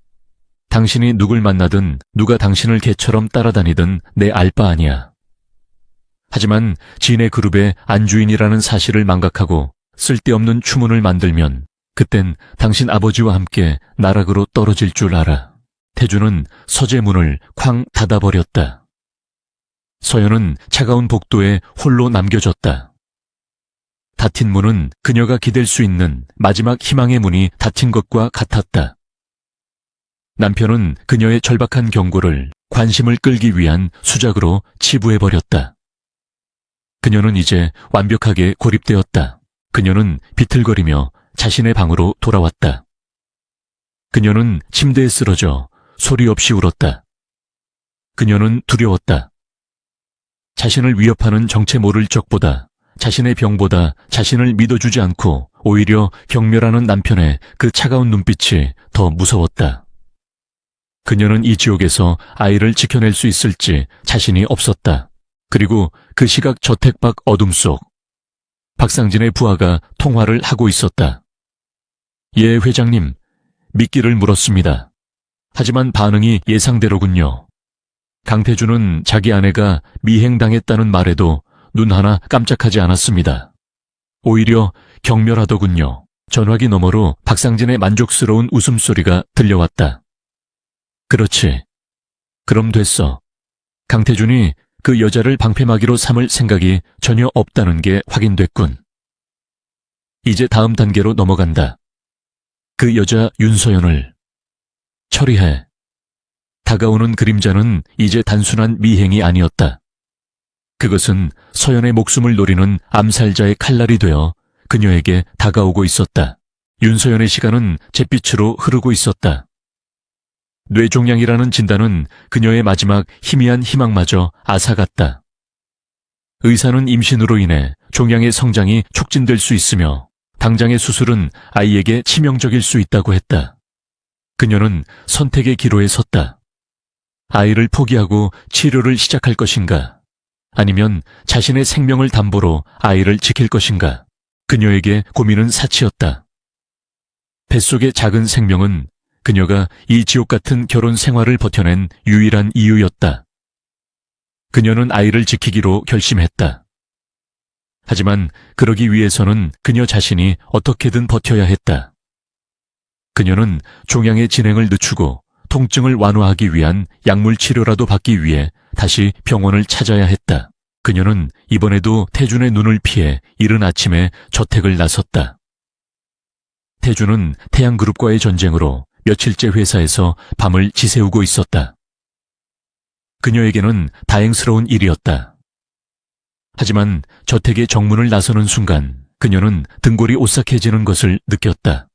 당신이 누굴 만나든 누가 당신을 개처럼 따라다니든 내 알 바 아니야. 하지만 진의 그룹의 안주인이라는 사실을 망각하고 쓸데없는 추문을 만들면 그땐 당신 아버지와 함께 나락으로 떨어질 줄 알아. 태주는 서재 문을 쾅 닫아버렸다. 서연은 차가운 복도에 홀로 남겨졌다. 닫힌 문은 그녀가 기댈 수 있는 마지막 희망의 문이 닫힌 것과 같았다. 남편은 그녀의 절박한 경고를 관심을 끌기 위한 수작으로 치부해버렸다. 그녀는 이제 완벽하게 고립되었다. 그녀는 비틀거리며 자신의 방으로 돌아왔다. 그녀는 침대에 쓰러져 소리 없이 울었다. 그녀는 두려웠다. 자신을 위협하는 정체 모를 적보다, 자신의 병보다 자신을 믿어주지 않고 오히려 경멸하는 남편의 그 차가운 눈빛이 더 무서웠다. 그녀는 이 지옥에서 아이를 지켜낼 수 있을지 자신이 없었다. 그리고 그 시각 저택 밖 어둠 속 박상진의 부하가 통화를 하고 있었다. 예, 회장님, 미끼를 물었습니다. 하지만 반응이 예상대로군요. 강태주는 자기 아내가 미행당했다는 말에도 눈 하나 깜짝하지 않았습니다. 오히려 경멸하더군요. 전화기 너머로 박상진의 만족스러운 웃음소리가 들려왔다. 그렇지. 그럼 됐어. 강태준이 그 여자를 방패막이로 삼을 생각이 전혀 없다는 게 확인됐군. 이제 다음 단계로 넘어간다. 그 여자 윤서연을 처리해. 다가오는 그림자는 이제 단순한 미행이 아니었다. 그것은 서연의 목숨을 노리는 암살자의 칼날이 되어 그녀에게 다가오고 있었다. 윤서연의 시간은 잿빛으로 흐르고 있었다. 뇌종양이라는 진단은 그녀의 마지막 희미한 희망마저 앗아갔다. 의사는 임신으로 인해 종양의 성장이 촉진될 수 있으며 당장의 수술은 아이에게 치명적일 수 있다고 했다. 그녀는 선택의 기로에 섰다. 아이를 포기하고 치료를 시작할 것인가? 아니면 자신의 생명을 담보로 아이를 지킬 것인가? 그녀에게 고민은 사치였다. 뱃속의 작은 생명은 그녀가 이 지옥 같은 결혼 생활을 버텨낸 유일한 이유였다. 그녀는 아이를 지키기로 결심했다. 하지만 그러기 위해서는 그녀 자신이 어떻게든 버텨야 했다. 그녀는 종양의 진행을 늦추고 통증을 완화하기 위한 약물 치료라도 받기 위해 다시 병원을 찾아야 했다. 그녀는 이번에도 태준의 눈을 피해 이른 아침에 저택을 나섰다. 태준은 태양그룹과의 전쟁으로 며칠째 회사에서 밤을 지새우고 있었다. 그녀에게는 다행스러운 일이었다. 하지만 저택의 정문을 나서는 순간 그녀는 등골이 오싹해지는 것을 느꼈다.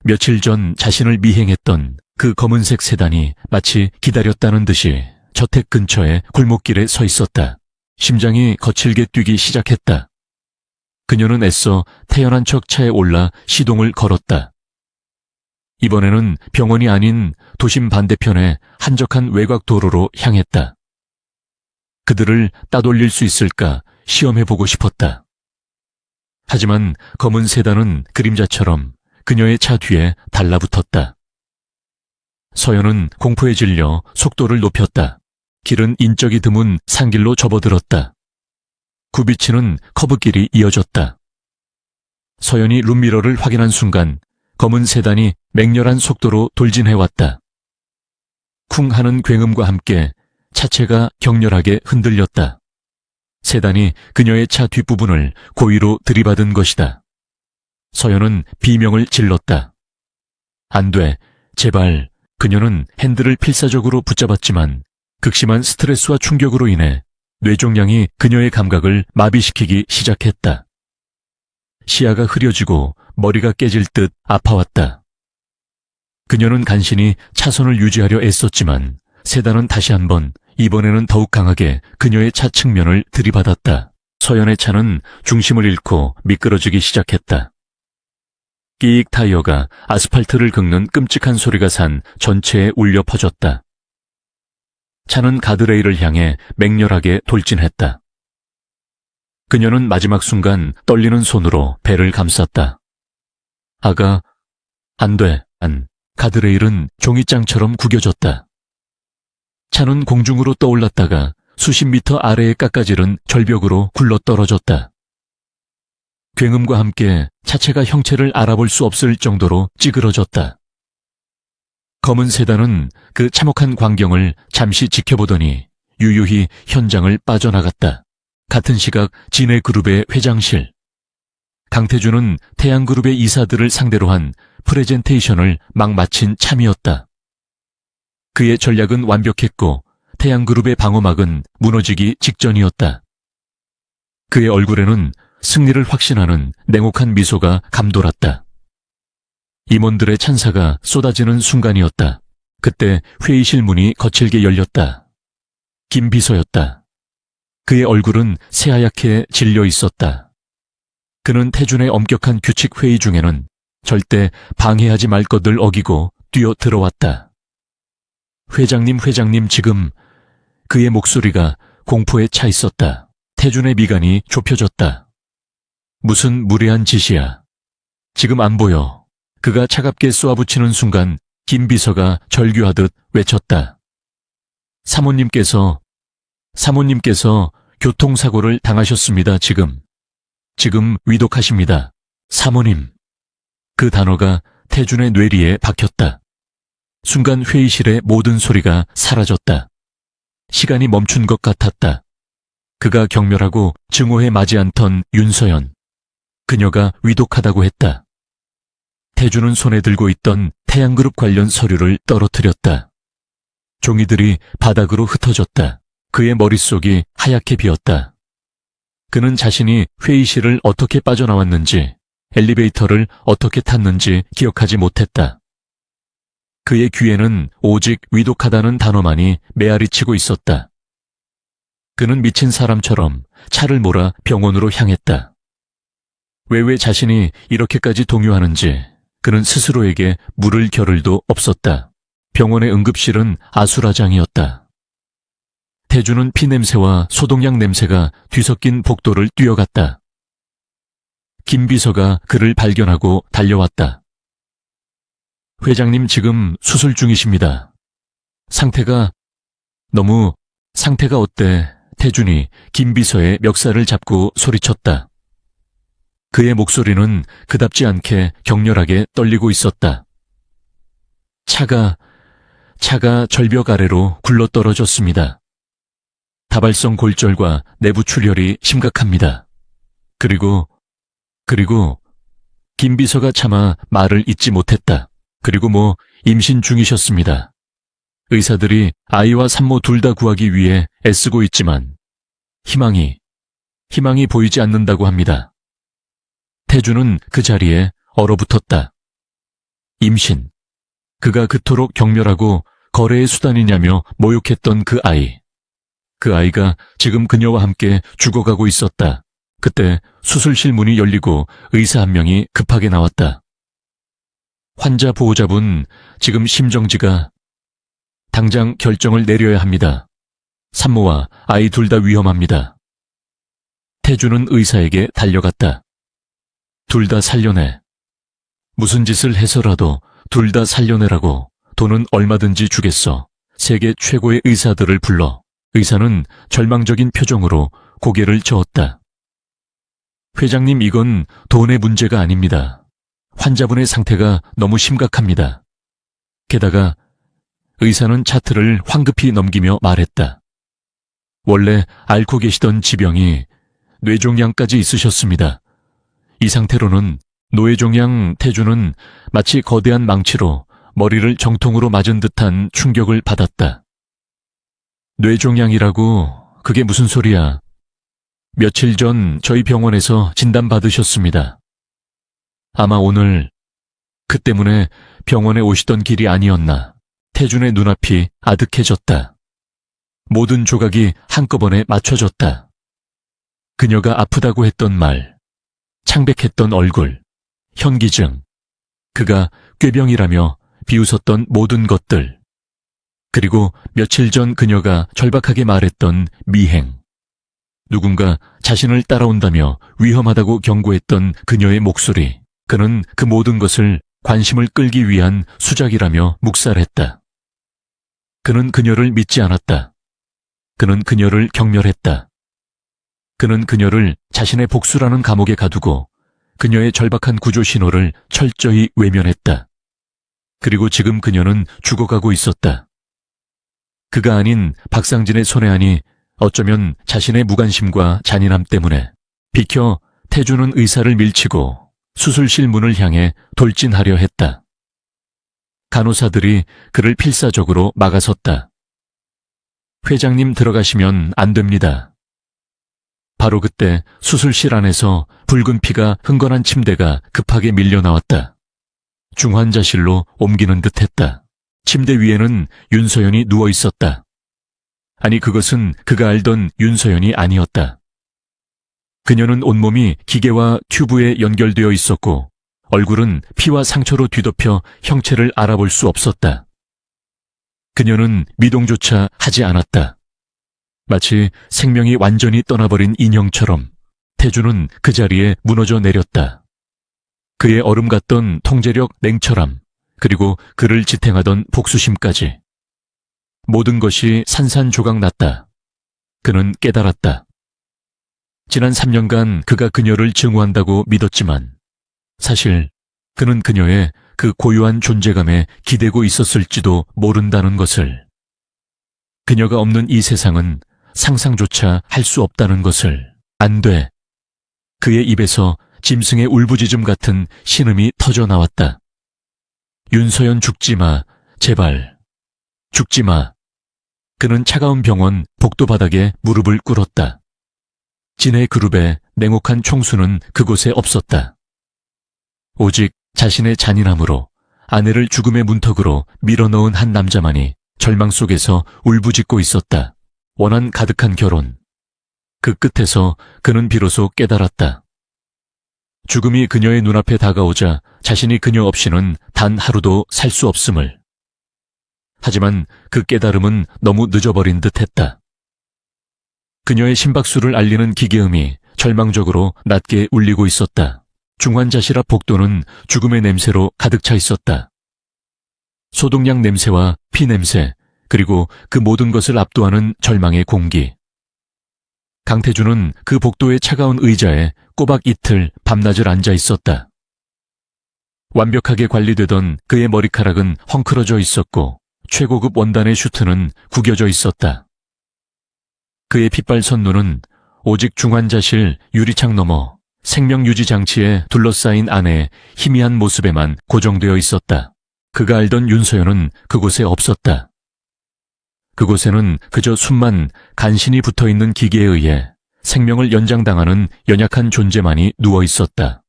며칠 전 자신을 미행했던 그 검은색 세단이 마치 기다렸다는 듯이 저택 근처에 골목길에 서 있었다. 심장이 거칠게 뛰기 시작했다. 그녀는 애써 태연한 척 차에 올라 시동을 걸었다. 이번에는 병원이 아닌 도심 반대편의 한적한 외곽 도로로 향했다. 그들을 따돌릴 수 있을까 시험해보고 싶었다. 하지만 검은 세단은 그림자처럼 그녀의 차 뒤에 달라붙었다. 서연은 공포에 질려 속도를 높였다. 길은 인적이 드문 산길로 접어들었다. 굽이치는 커브길이 이어졌다. 서연이 룸미러를 확인한 순간 검은 세단이 맹렬한 속도로 돌진해왔다. 쿵 하는 굉음과 함께 차체가 격렬하게 흔들렸다. 세단이 그녀의 차 뒷부분을 고의로 들이받은 것이다. 서연은 비명을 질렀다. 안 돼, 제발. 그녀는 핸들을 필사적으로 붙잡았지만 극심한 스트레스와 충격으로 인해 뇌종양이 그녀의 감각을 마비시키기 시작했다. 시야가 흐려지고 머리가 깨질 듯 아파왔다. 그녀는 간신히 차선을 유지하려 애썼지만 세단은 다시 한번, 이번에는 더욱 강하게 그녀의 차 측면을 들이받았다. 서연의 차는 중심을 잃고 미끄러지기 시작했다. 끼익 타이어가 아스팔트를 긁는 끔찍한 소리가 산 전체에 울려 퍼졌다. 차는 가드레일을 향해 맹렬하게 돌진했다. 그녀는 마지막 순간 떨리는 손으로 배를 감쌌다. 아가, 안 돼, 가드레일은 종이장처럼 구겨졌다. 차는 공중으로 떠올랐다가 수십 미터 아래에 깎아지른 절벽으로 굴러떨어졌다. 굉음과 함께 차체가 형체를 알아볼 수 없을 정도로 찌그러졌다. 검은 세단은 그 참혹한 광경을 잠시 지켜보더니 유유히 현장을 빠져나갔다. 같은 시각 진해그룹의 회장실. 강태준은 태양그룹의 이사들을 상대로 한 프레젠테이션을 막 마친 참이었다. 그의 전략은 완벽했고 태양그룹의 방어막은 무너지기 직전이었다. 그의 얼굴에는 승리를 확신하는 냉혹한 미소가 감돌았다. 임원들의 찬사가 쏟아지는 순간이었다. 그때 회의실 문이 거칠게 열렸다. 김 비서였다. 그의 얼굴은 새하얗게 질려 있었다. 그는 태준의 엄격한 규칙 회의 중에는 절대 방해하지 말 것을 어기고 뛰어 들어왔다. 회장님 지금. 그의 목소리가 공포에 차 있었다. 태준의 미간이 좁혀졌다. 무슨 무례한 짓이야. 지금 안 보여. 그가 차갑게 쏘아붙이는 순간 김 비서가 절규하듯 외쳤다. 사모님께서 교통사고를 당하셨습니다. 지금 위독하십니다. 사모님. 그 단어가 태준의 뇌리에 박혔다. 순간 회의실의 모든 소리가 사라졌다. 시간이 멈춘 것 같았다. 그가 경멸하고 증오해 맞이 않던 윤서연. 그녀가 위독하다고 했다. 태준은 손에 들고 있던 태양그룹 관련 서류를 떨어뜨렸다. 종이들이 바닥으로 흩어졌다. 그의 머릿속이 하얗게 비었다. 그는 자신이 회의실을 어떻게 빠져나왔는지, 엘리베이터를 어떻게 탔는지 기억하지 못했다. 그의 귀에는 오직 위독하다는 단어만이 메아리치고 있었다. 그는 미친 사람처럼 차를 몰아 병원으로 향했다. 왜 자신이 이렇게까지 동요하는지 그는 스스로에게 물을 겨를도 없었다. 병원의 응급실은 아수라장이었다. 태준은 피냄새와 소독약 냄새가 뒤섞인 복도를 뛰어갔다. 김 비서가 그를 발견하고 달려왔다. 회장님 지금 수술 중이십니다. 상태가 어때? 태준이 김 비서의 멱살을 잡고 소리쳤다. 그의 목소리는 그답지 않게 격렬하게 떨리고 있었다. 차가 절벽 아래로 굴러떨어졌습니다. 다발성 골절과 내부 출혈이 심각합니다. 그리고 김 비서가 차마 말을 잇지 못했다. 그리고 임신 중이셨습니다. 의사들이 아이와 산모 둘 다 구하기 위해 애쓰고 있지만 희망이 보이지 않는다고 합니다. 태준은 그 자리에 얼어붙었다. 임신. 그가 그토록 경멸하고 거래의 수단이냐며 모욕했던 그 아이. 그 아이가 지금 그녀와 함께 죽어가고 있었다. 그때 수술실 문이 열리고 의사 한 명이 급하게 나왔다. 환자 보호자분, 지금 심정지가 당장 결정을 내려야 합니다. 산모와 아이 둘 다 위험합니다. 태준은 의사에게 달려갔다. 둘 다 살려내. 무슨 짓을 해서라도 둘 다 살려내라고. 돈은 얼마든지 주겠어. 세계 최고의 의사들을 불러. 의사는 절망적인 표정으로 고개를 저었다. 회장님, 이건 돈의 문제가 아닙니다. 환자분의 상태가 너무 심각합니다. 게다가 의사는 차트를 황급히 넘기며 말했다. 원래 앓고 계시던 지병이 뇌종양까지 있으셨습니다. 이 상태로는 노회종양. 태준은 마치 거대한 망치로 머리를 정통으로 맞은 듯한 충격을 받았다. 뇌종양이라고? 그게 무슨 소리야? 며칠 전 저희 병원에서 진단받으셨습니다. 아마 오늘 그 때문에 병원에 오시던 길이 아니었나. 태준의 눈앞이 아득해졌다. 모든 조각이 한꺼번에 맞춰졌다. 그녀가 아프다고 했던 말, 창백했던 얼굴, 현기증, 그가 꾀병이라며 비웃었던 모든 것들, 그리고 며칠 전 그녀가 절박하게 말했던 미행. 누군가 자신을 따라온다며 위험하다고 경고했던 그녀의 목소리. 그는 그 모든 것을 관심을 끌기 위한 수작이라며 묵살했다. 그는 그녀를 믿지 않았다. 그는 그녀를 경멸했다. 그는 그녀를 자신의 복수라는 감옥에 가두고 그녀의 절박한 구조 신호를 철저히 외면했다. 그리고 지금 그녀는 죽어가고 있었다. 그가 아닌 박상진의 손에 아니 어쩌면 자신의 무관심과 잔인함 때문에 비켜 태주는 의사를 밀치고 수술실 문을 향해 돌진하려 했다. 간호사들이 그를 필사적으로 막아섰다. 회장님 들어가시면 안 됩니다. 바로 그때 수술실 안에서 붉은 피가 흥건한 침대가 급하게 밀려 나왔다. 중환자실로 옮기는 듯했다. 침대 위에는 윤서연이 누워 있었다. 아니 그것은 그가 알던 윤서연이 아니었다. 그녀는 온몸이 기계와 튜브에 연결되어 있었고 얼굴은 피와 상처로 뒤덮여 형체를 알아볼 수 없었다. 그녀는 미동조차 하지 않았다. 마치 생명이 완전히 떠나버린 인형처럼 태주는 그 자리에 무너져 내렸다. 그의 얼음 같던 통제력, 냉철함, 그리고 그를 지탱하던 복수심까지. 모든 것이 산산조각 났다. 그는 깨달았다. 지난 3년간 그가 그녀를 증오한다고 믿었지만 사실 그는 그녀의 그 고유한 존재감에 기대고 있었을지도 모른다는 것을. 그녀가 없는 이 세상은 상상조차 할 수 없다는 것을. 안 돼. 그의 입에서 짐승의 울부짖음 같은 신음이 터져 나왔다. 윤서연 죽지 마. 제발. 죽지 마. 그는 차가운 병원 복도 바닥에 무릎을 꿇었다. 진해 그룹의 냉혹한 총수는 그곳에 없었다. 오직 자신의 잔인함으로 아내를 죽음의 문턱으로 밀어넣은 한 남자만이 절망 속에서 울부짖고 있었다. 원한 가득한 결혼. 그 끝에서 그는 비로소 깨달았다. 죽음이 그녀의 눈앞에 다가오자 자신이 그녀 없이는 단 하루도 살 수 없음을. 하지만 그 깨달음은 너무 늦어버린 듯했다. 그녀의 심박수를 알리는 기계음이 절망적으로 낮게 울리고 있었다. 중환자실 앞 복도는 죽음의 냄새로 가득 차 있었다. 소독약 냄새와 피 냄새, 그리고 그 모든 것을 압도하는 절망의 공기. 강태주는 그 복도의 차가운 의자에 꼬박 이틀 밤낮을 앉아 있었다. 완벽하게 관리되던 그의 머리카락은 헝클어져 있었고 최고급 원단의 슈트는 구겨져 있었다. 그의 핏발선 눈은 오직 중환자실 유리창 너머 생명유지 장치에 둘러싸인 아내의 희미한 모습에만 고정되어 있었다. 그가 알던 윤서연은 그곳에 없었다. 그곳에는 그저 숨만 간신히 붙어있는 기계에 의해 생명을 연장당하는 연약한 존재만이 누워 있었다.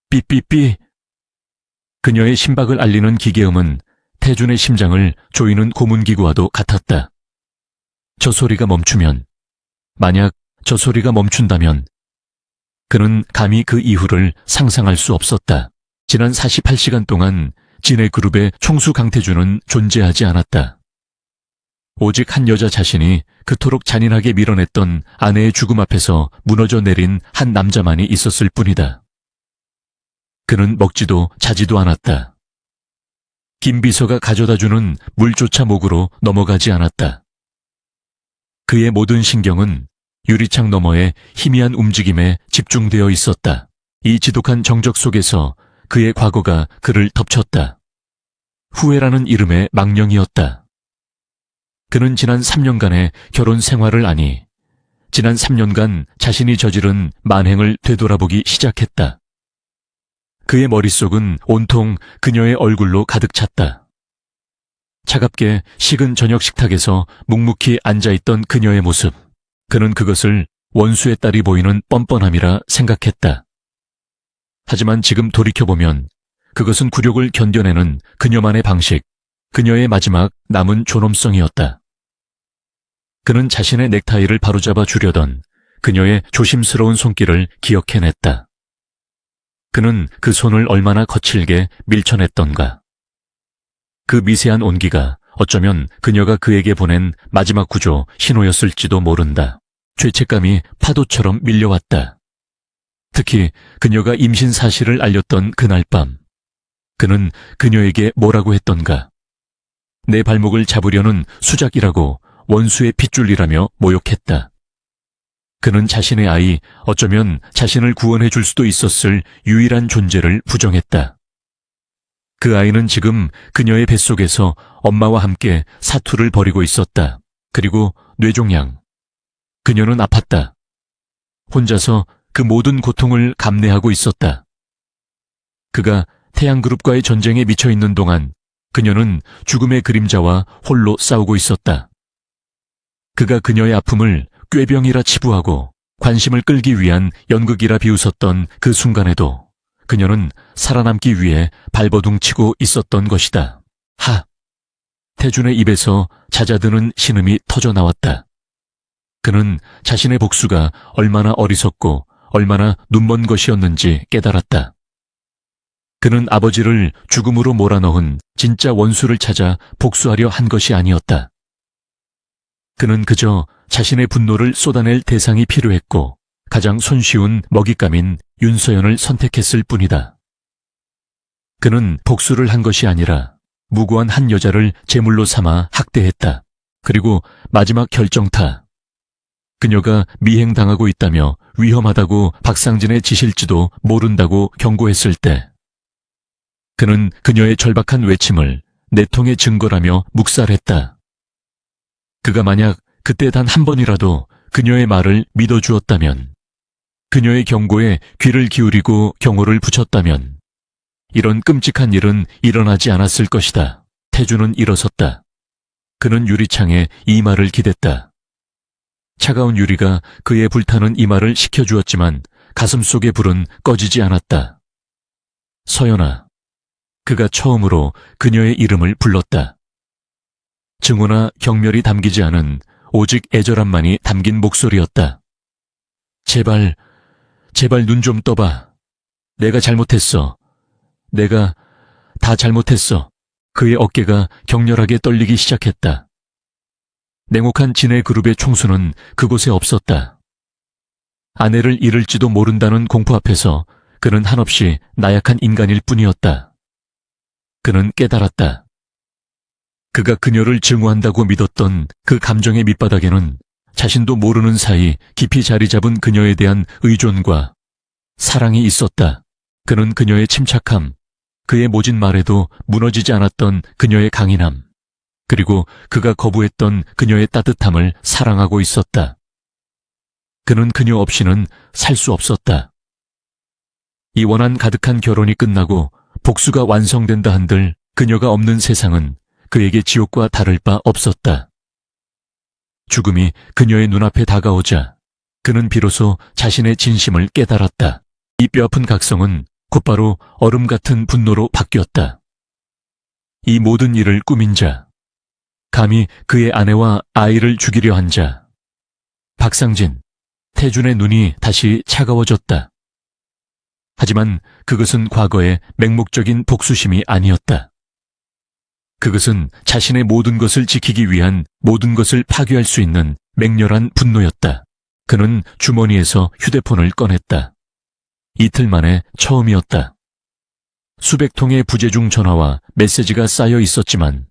삐삐삐. 그녀의 심박을 알리는 기계음은 태준의 심장을 조이는 고문기구와도 같았다. 저 소리가 멈추면, 만약 저 소리가 멈춘다면, 그는 감히 그 이후를 상상할 수 없었다. 지난 48시간 동안 진해그룹의 총수 강태준은 존재하지 않았다. 오직 한 여자 자신이 그토록 잔인하게 밀어냈던 아내의 죽음 앞에서 무너져 내린 한 남자만이 있었을 뿐이다. 그는 먹지도 자지도 않았다. 김 비서가 가져다주는 물조차 목으로 넘어가지 않았다. 그의 모든 신경은 유리창 너머의 희미한 움직임에 집중되어 있었다. 이 지독한 정적 속에서 그의 과거가 그를 덮쳤다. 후회라는 이름의 망령이었다. 그는 지난 3년간의 결혼 생활을 아니, 지난 3년간 자신이 저지른 만행을 되돌아보기 시작했다. 그의 머릿속은 온통 그녀의 얼굴로 가득 찼다. 차갑게 식은 저녁 식탁에서 묵묵히 앉아있던 그녀의 모습. 그는 그것을 원수의 딸이 보이는 뻔뻔함이라 생각했다. 하지만 지금 돌이켜보면 그것은 굴욕을 견뎌내는 그녀만의 방식, 그녀의 마지막 남은 존엄성이었다. 그는 자신의 넥타이를 바로잡아 주려던 그녀의 조심스러운 손길을 기억해냈다. 그는 그 손을 얼마나 거칠게 밀쳐냈던가. 그 미세한 온기가 어쩌면 그녀가 그에게 보낸 마지막 구조 신호였을지도 모른다. 죄책감이 파도처럼 밀려왔다. 특히 그녀가 임신 사실을 알렸던 그날 밤, 그는 그녀에게 뭐라고 했던가. 내 발목을 잡으려는 수작이라고, 원수의 핏줄이라며 모욕했다. 그는 자신의 아이, 어쩌면 자신을 구원해 줄 수도 있었을 유일한 존재를 부정했다. 그 아이는 지금 그녀의 뱃속에서 엄마와 함께 사투를 벌이고 있었다. 그리고 뇌종양. 그녀는 아팠다. 혼자서 그 모든 고통을 감내하고 있었다. 그가 태양그룹과의 전쟁에 미쳐 있는 동안 그녀는 죽음의 그림자와 홀로 싸우고 있었다. 그가 그녀의 아픔을 꾀병이라 치부하고 관심을 끌기 위한 연극이라 비웃었던 그 순간에도 그녀는 살아남기 위해 발버둥치고 있었던 것이다. 하! 태준의 입에서 잦아드는 신음이 터져 나왔다. 그는 자신의 복수가 얼마나 어리석고 얼마나 눈먼 것이었는지 깨달았다. 그는 아버지를 죽음으로 몰아넣은 진짜 원수를 찾아 복수하려 한 것이 아니었다. 그는 그저 자신의 분노를 쏟아낼 대상이 필요했고 가장 손쉬운 먹잇감인 윤서연을 선택했을 뿐이다. 그는 복수를 한 것이 아니라 무고한 한 여자를 제물로 삼아 학대했다. 그리고 마지막 결정타. 그녀가 미행당하고 있다며 위험하다고 박상진의 지실지도 모른다고 경고했을 때 그는 그녀의 절박한 외침을 내통의 증거라며 묵살했다. 그가 만약 그때 단 한 번이라도 그녀의 말을 믿어주었다면, 그녀의 경고에 귀를 기울이고 경호를 붙였다면 이런 끔찍한 일은 일어나지 않았을 것이다. 태준은 일어섰다. 그는 유리창에 이마를 기댔다. 차가운 유리가 그의 불타는 이마를 식혀주었지만 가슴속의 불은 꺼지지 않았다. 서연아. 그가 처음으로 그녀의 이름을 불렀다. 증오나 경멸이 담기지 않은 오직 애절함만이 담긴 목소리였다. 제발 눈 좀 떠봐. 내가 잘못했어. 내가 다 잘못했어. 그의 어깨가 격렬하게 떨리기 시작했다. 냉혹한 진해 그룹의 총수는 그곳에 없었다. 아내를 잃을지도 모른다는 공포 앞에서 그는 한없이 나약한 인간일 뿐이었다. 그는 깨달았다. 그가 그녀를 증오한다고 믿었던 그 감정의 밑바닥에는 자신도 모르는 사이 깊이 자리 잡은 그녀에 대한 의존과 사랑이 있었다. 그는 그녀의 침착함, 그의 모진 말에도 무너지지 않았던 그녀의 강인함, 그리고 그가 거부했던 그녀의 따뜻함을 사랑하고 있었다. 그는 그녀 없이는 살 수 없었다. 이 원한 가득한 결혼이 끝나고 복수가 완성된다 한들 그녀가 없는 세상은 그에게 지옥과 다를 바 없었다. 죽음이 그녀의 눈앞에 다가오자 그는 비로소 자신의 진심을 깨달았다. 이 뼈아픈 각성은 곧바로 얼음 같은 분노로 바뀌었다. 이 모든 일을 꾸민 자, 감히 그의 아내와 아이를 죽이려 한 자, 박상진, 태준의 눈이 다시 차가워졌다. 하지만 그것은 과거의 맹목적인 복수심이 아니었다. 그것은 자신의 모든 것을 지키기 위한 모든 것을 파괴할 수 있는 맹렬한 분노였다. 그는 주머니에서 휴대폰을 꺼냈다. 이틀 만에 처음이었다. 수백 통의 부재중 전화와 메시지가 쌓여 있었지만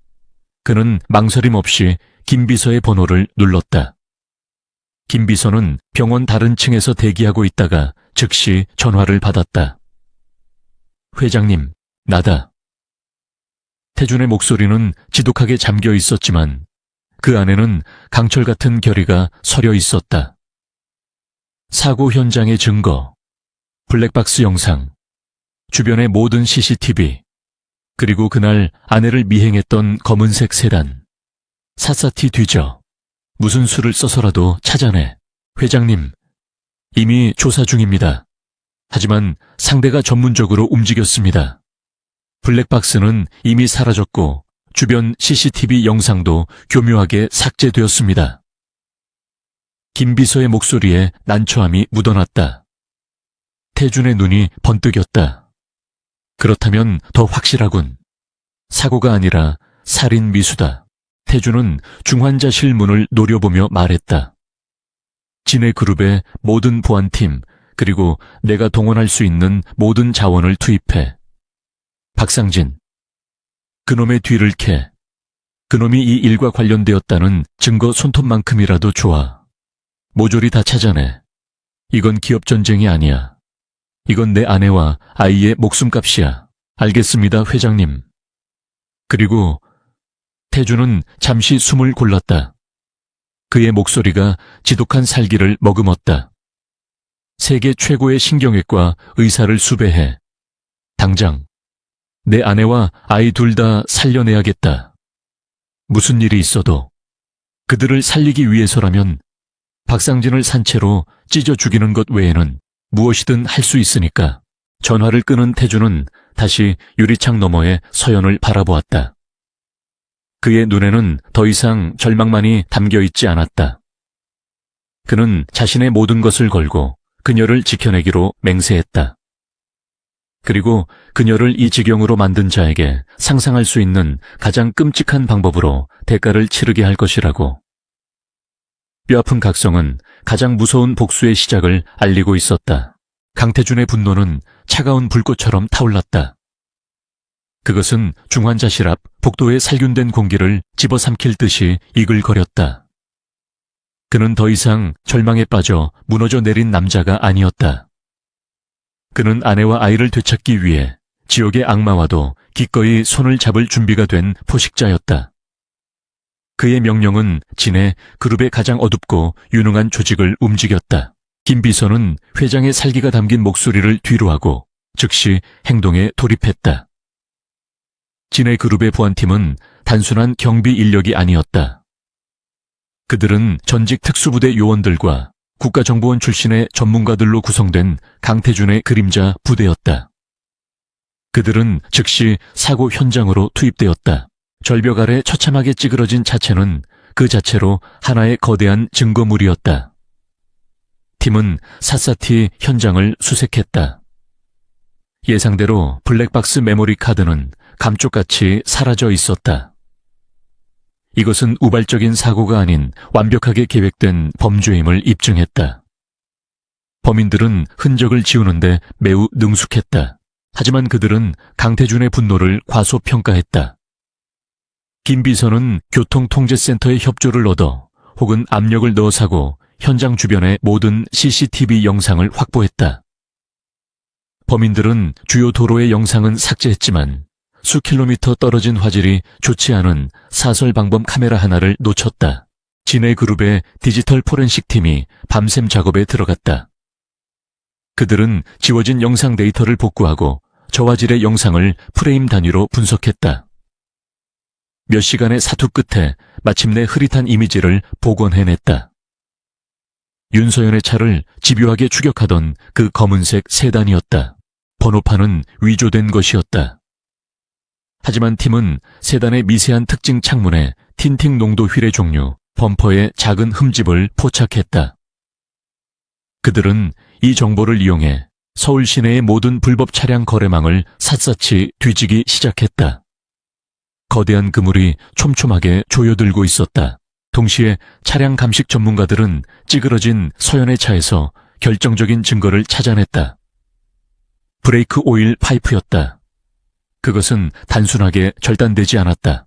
그는 망설임 없이 김 비서의 번호를 눌렀다. 김 비서는 병원 다른 층에서 대기하고 있다가 즉시 전화를 받았다. 회장님, 나다. 태준의 목소리는 지독하게 잠겨 있었지만 그 안에는 강철 같은 결의가 서려 있었다. 사고 현장의 증거, 블랙박스 영상, 주변의 모든 CCTV, 그리고 그날 아내를 미행했던 검은색 세단. 샅샅이 뒤져. 무슨 수를 써서라도 찾아내. 회장님, 이미 조사 중입니다. 하지만 상대가 전문적으로 움직였습니다. 블랙박스는 이미 사라졌고 주변 CCTV 영상도 교묘하게 삭제되었습니다. 김 비서의 목소리에 난처함이 묻어났다. 태준의 눈이 번뜩였다. 그렇다면 더 확실하군. 사고가 아니라 살인 미수다. 태준은 중환자실 문을 노려보며 말했다. 진해그룹의 모든 보안팀 그리고 내가 동원할 수 있는 모든 자원을 투입해. 박상진. 그놈의 뒤를 캐. 그놈이 이 일과 관련되었다는 증거 손톱만큼이라도 좋아. 모조리 다 찾아내. 이건 기업전쟁이 아니야. 이건 내 아내와 아이의 목숨값이야. 알겠습니다, 회장님. 그리고 태주는 잠시 숨을 골랐다. 그의 목소리가 지독한 살기를 머금었다. 세계 최고의 신경외과 의사를 수배해. 당장 내 아내와 아이 둘 다 살려내야겠다. 무슨 일이 있어도 그들을 살리기 위해서라면 박상진을 산채로 찢어 죽이는 것 외에는 무엇이든 할 수 있으니까. 전화를 끊은 태주는 다시 유리창 너머에 서연을 바라보았다. 그의 눈에는 더 이상 절망만이 담겨있지 않았다. 그는 자신의 모든 것을 걸고 그녀를 지켜내기로 맹세했다. 그리고 그녀를 이 지경으로 만든 자에게 상상할 수 있는 가장 끔찍한 방법으로 대가를 치르게 할 것이라고. 뼈아픈 각성은 가장 무서운 복수의 시작을 알리고 있었다. 강태준의 분노는 차가운 불꽃처럼 타올랐다. 그것은 중환자실 앞 복도에 살균된 공기를 집어삼킬 듯이 이글거렸다. 그는 더 이상 절망에 빠져 무너져 내린 남자가 아니었다. 그는 아내와 아이를 되찾기 위해 지옥의 악마와도 기꺼이 손을 잡을 준비가 된 포식자였다. 그의 명령은 진해 그룹의 가장 어둡고 유능한 조직을 움직였다. 김 비서는 회장의 살기가 담긴 목소리를 뒤로하고 즉시 행동에 돌입했다. 진해 그룹의 보안팀은 단순한 경비 인력이 아니었다. 그들은 전직 특수부대 요원들과 국가정보원 출신의 전문가들로 구성된 강태준의 그림자 부대였다. 그들은 즉시 사고 현장으로 투입되었다. 절벽 아래 처참하게 찌그러진 차체는 그 자체로 하나의 거대한 증거물이었다. 팀은 샅샅이 현장을 수색했다. 예상대로 블랙박스 메모리 카드는 감쪽같이 사라져 있었다. 이것은 우발적인 사고가 아닌 완벽하게 계획된 범죄임을 입증했다. 범인들은 흔적을 지우는데 매우 능숙했다. 하지만 그들은 강태준의 분노를 과소평가했다. 김 비서는 교통통제센터의 협조를 얻어 혹은 압력을 넣어 사고 현장 주변의 모든 CCTV 영상을 확보했다. 범인들은 주요 도로의 영상은 삭제했지만 수 킬로미터 떨어진 화질이 좋지 않은 사설 방범 카메라 하나를 놓쳤다. 진해그룹의 디지털 포렌식 팀이 밤샘 작업에 들어갔다. 그들은 지워진 영상 데이터를 복구하고 저화질의 영상을 프레임 단위로 분석했다. 몇 시간의 사투 끝에 마침내 흐릿한 이미지를 복원해냈다. 윤서연의 차를 집요하게 추격하던 그 검은색 세단이었다. 번호판은 위조된 것이었다. 하지만 팀은 세단의 미세한 특징 창문에 틴팅 농도 휠의 종류, 범퍼의 작은 흠집을 포착했다. 그들은 이 정보를 이용해 서울 시내의 모든 불법 차량 거래망을 샅샅이 뒤지기 시작했다. 거대한 그물이 촘촘하게 조여들고 있었다. 동시에 차량 감식 전문가들은 찌그러진 서연의 차에서 결정적인 증거를 찾아냈다. 브레이크 오일 파이프였다. 그것은 단순하게 절단되지 않았다.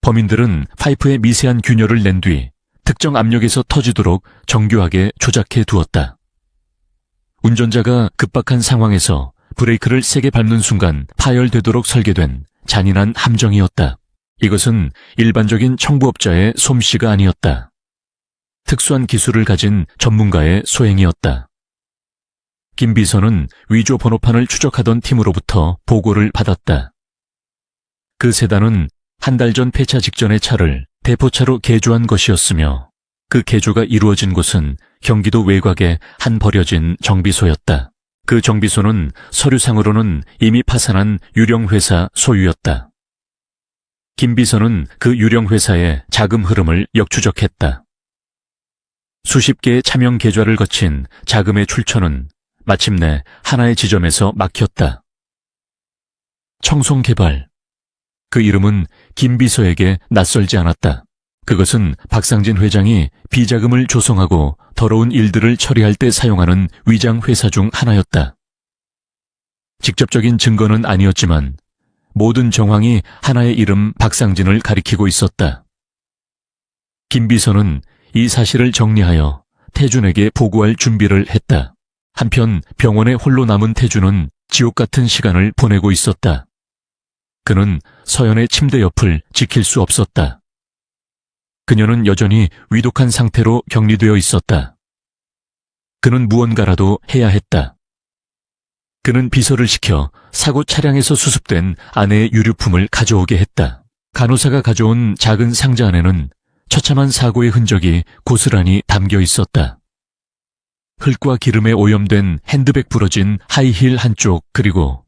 범인들은 파이프에 미세한 균열을 낸 뒤 특정 압력에서 터지도록 정교하게 조작해 두었다. 운전자가 급박한 상황에서 브레이크를 세게 밟는 순간 파열되도록 설계된 잔인한 함정이었다. 이것은 일반적인 청부업자의 솜씨가 아니었다. 특수한 기술을 가진 전문가의 소행이었다. 김 비서는 위조 번호판을 추적하던 팀으로부터 보고를 받았다. 그 세단은 한 달 전 폐차 직전의 차를 대포차로 개조한 것이었으며 그 개조가 이루어진 곳은 경기도 외곽의 한 버려진 정비소였다. 그 정비소는 서류상으로는 이미 파산한 유령회사 소유였다. 김 비서는 그 유령회사의 자금 흐름을 역추적했다. 수십 개의 차명 계좌를 거친 자금의 출처는 마침내 하나의 지점에서 막혔다. 청송개발. 그 이름은 김 비서에게 낯설지 않았다. 그것은 박상진 회장이 비자금을 조성하고 더러운 일들을 처리할 때 사용하는 위장 회사 중 하나였다. 직접적인 증거는 아니었지만 모든 정황이 하나의 이름 박상진을 가리키고 있었다. 김 비서는 이 사실을 정리하여 태준에게 보고할 준비를 했다. 한편 병원에 홀로 남은 태준은 지옥 같은 시간을 보내고 있었다. 그는 서연의 침대 옆을 지킬 수 없었다. 그녀는 여전히 위독한 상태로 격리되어 있었다. 그는 무언가라도 해야 했다. 그는 비서를 시켜 사고 차량에서 수습된 아내의 유류품을 가져오게 했다. 간호사가 가져온 작은 상자 안에는 처참한 사고의 흔적이 고스란히 담겨 있었다. 흙과 기름에 오염된 핸드백 부러진 하이힐 한쪽, 그리고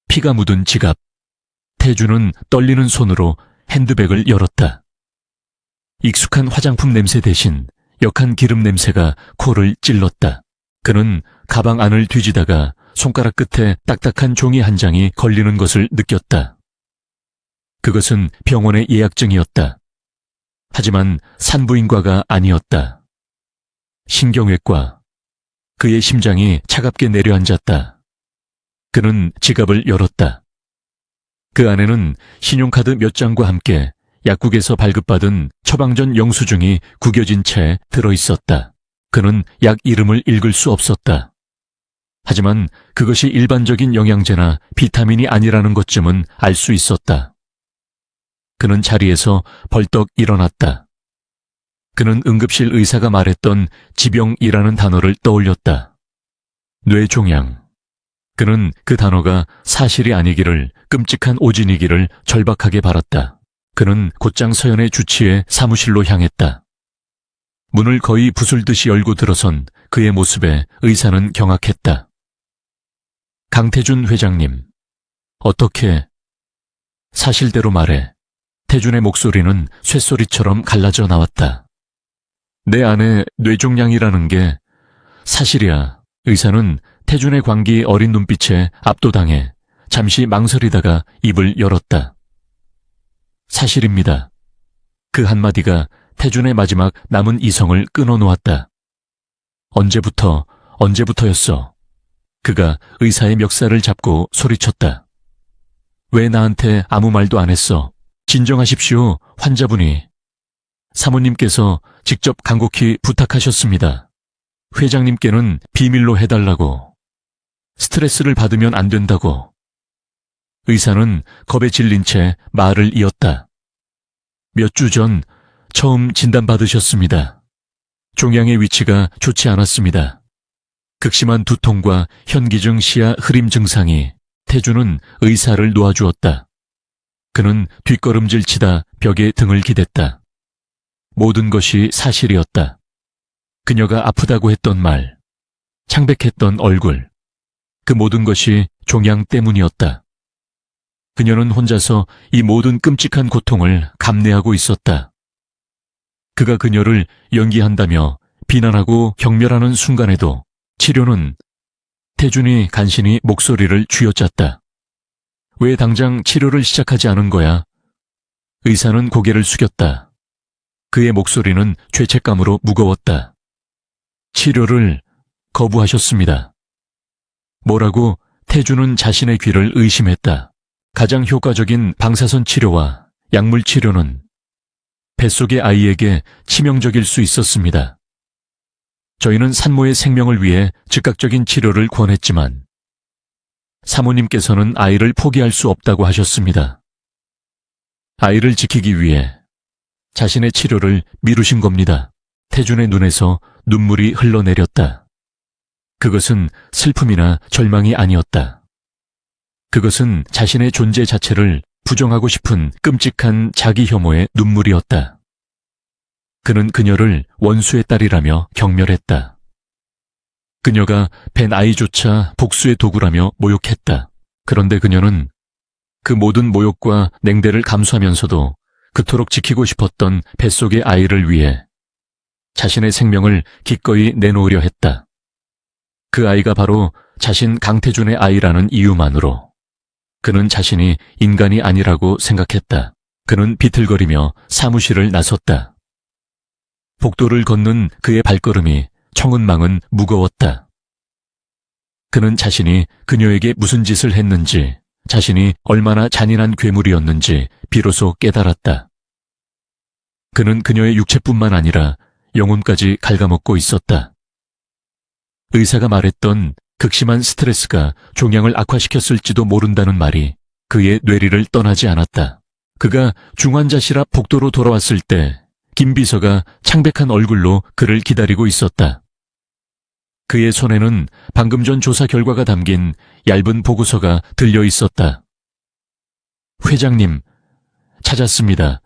피가 묻은 지갑. 태준은 떨리는 손으로 핸드백을 열었다. 익숙한 화장품 냄새 대신 역한 기름 냄새가 코를 찔렀다. 그는 가방 안을 뒤지다가 손가락 끝에 딱딱한 종이 한 장이 걸리는 것을 느꼈다. 그것은 병원의 예약증이었다. 하지만 산부인과가 아니었다. 신경외과. 그의 심장이 차갑게 내려앉았다. 그는 지갑을 열었다. 그 안에는 신용카드 몇 장과 함께 약국에서 발급받은 처방전 영수증이 구겨진 채 들어있었다. 그는 약 이름을 읽을 수 없었다. 하지만 그것이 일반적인 영양제나 비타민이 아니라는 것쯤은 알 수 있었다. 그는 자리에서 벌떡 일어났다. 그는 응급실 의사가 말했던 지병이라는 단어를 떠올렸다. 뇌종양. 그는 그 단어가 사실이 아니기를, 끔찍한 오진이기를 절박하게 바랐다. 그는 곧장 서연의 주치의 사무실로 향했다. 문을 거의 부술듯이 열고 들어선 그의 모습에 의사는 경악했다. 강태준 회장님, 어떻게... 사실대로 말해. 태준의 목소리는 쇳소리처럼 갈라져 나왔다. 내 아내 뇌종양이라는 게 사실이야. 의사는 태준의 광기 어린 눈빛에 압도당해 잠시 망설이다가 입을 열었다. 사실입니다. 그 한마디가 태준의 마지막 남은 이성을 끊어놓았다. 언제부터였어? 그가 의사의 멱살을 잡고 소리쳤다. 왜 나한테 아무 말도 안 했어? 진정하십시오, 환자분이. 사모님께서 직접 간곡히 부탁하셨습니다. 회장님께는 비밀로 해달라고. 스트레스를 받으면 안 된다고. 의사는 겁에 질린 채 말을 이었다. 몇 주 전 처음 진단받으셨습니다. 종양의 위치가 좋지 않았습니다. 극심한 두통과 현기증 시야 흐림 증상이. 태준은 의사를 놓아주었다. 그는 뒷걸음질 치다 벽에 등을 기댔다. 모든 것이 사실이었다. 그녀가 아프다고 했던 말, 창백했던 얼굴, 그 모든 것이 종양 때문이었다. 그녀는 혼자서 이 모든 끔찍한 고통을 감내하고 있었다. 그가 그녀를 연기한다며 비난하고 경멸하는 순간에도 치료는... 태준이 간신히 목소리를 쥐어짰다. 왜 당장 치료를 시작하지 않은 거야? 의사는 고개를 숙였다. 그의 목소리는 죄책감으로 무거웠다. 치료를 거부하셨습니다. 뭐라고? 태준은 자신의 귀를 의심했다. 가장 효과적인 방사선 치료와 약물 치료는 뱃속의 아이에게 치명적일 수 있었습니다. 저희는 산모의 생명을 위해 즉각적인 치료를 권했지만 사모님께서는 아이를 포기할 수 없다고 하셨습니다. 아이를 지키기 위해 자신의 치료를 미루신 겁니다. 태준의 눈에서 눈물이 흘러내렸다. 그것은 슬픔이나 절망이 아니었다. 그것은 자신의 존재 자체를 부정하고 싶은 끔찍한 자기 혐오의 눈물이었다. 그는 그녀를 원수의 딸이라며 경멸했다. 그녀가 벤 아이조차 복수의 도구라며 모욕했다. 그런데 그녀는 그 모든 모욕과 냉대를 감수하면서도 그토록 지키고 싶었던 뱃속의 아이를 위해 자신의 생명을 기꺼이 내놓으려 했다. 그 아이가 바로 자신 강태준의 아이라는 이유만으로 그는 자신이 인간이 아니라고 생각했다. 그는 비틀거리며 사무실을 나섰다. 복도를 걷는 그의 발걸음이 청은망은 무거웠다. 그는 자신이 그녀에게 무슨 짓을 했는지, 자신이 얼마나 잔인한 괴물이었는지 비로소 깨달았다. 그는 그녀의 육체뿐만 아니라 영혼까지 갉아먹고 있었다. 의사가 말했던 극심한 스트레스가 종양을 악화시켰을지도 모른다는 말이 그의 뇌리를 떠나지 않았다. 그가 중환자실 앞 복도로 돌아왔을 때 김 비서가 창백한 얼굴로 그를 기다리고 있었다. 그의 손에는 방금 전 조사 결과가 담긴 얇은 보고서가 들려 있었다. 회장님, 찾았습니다.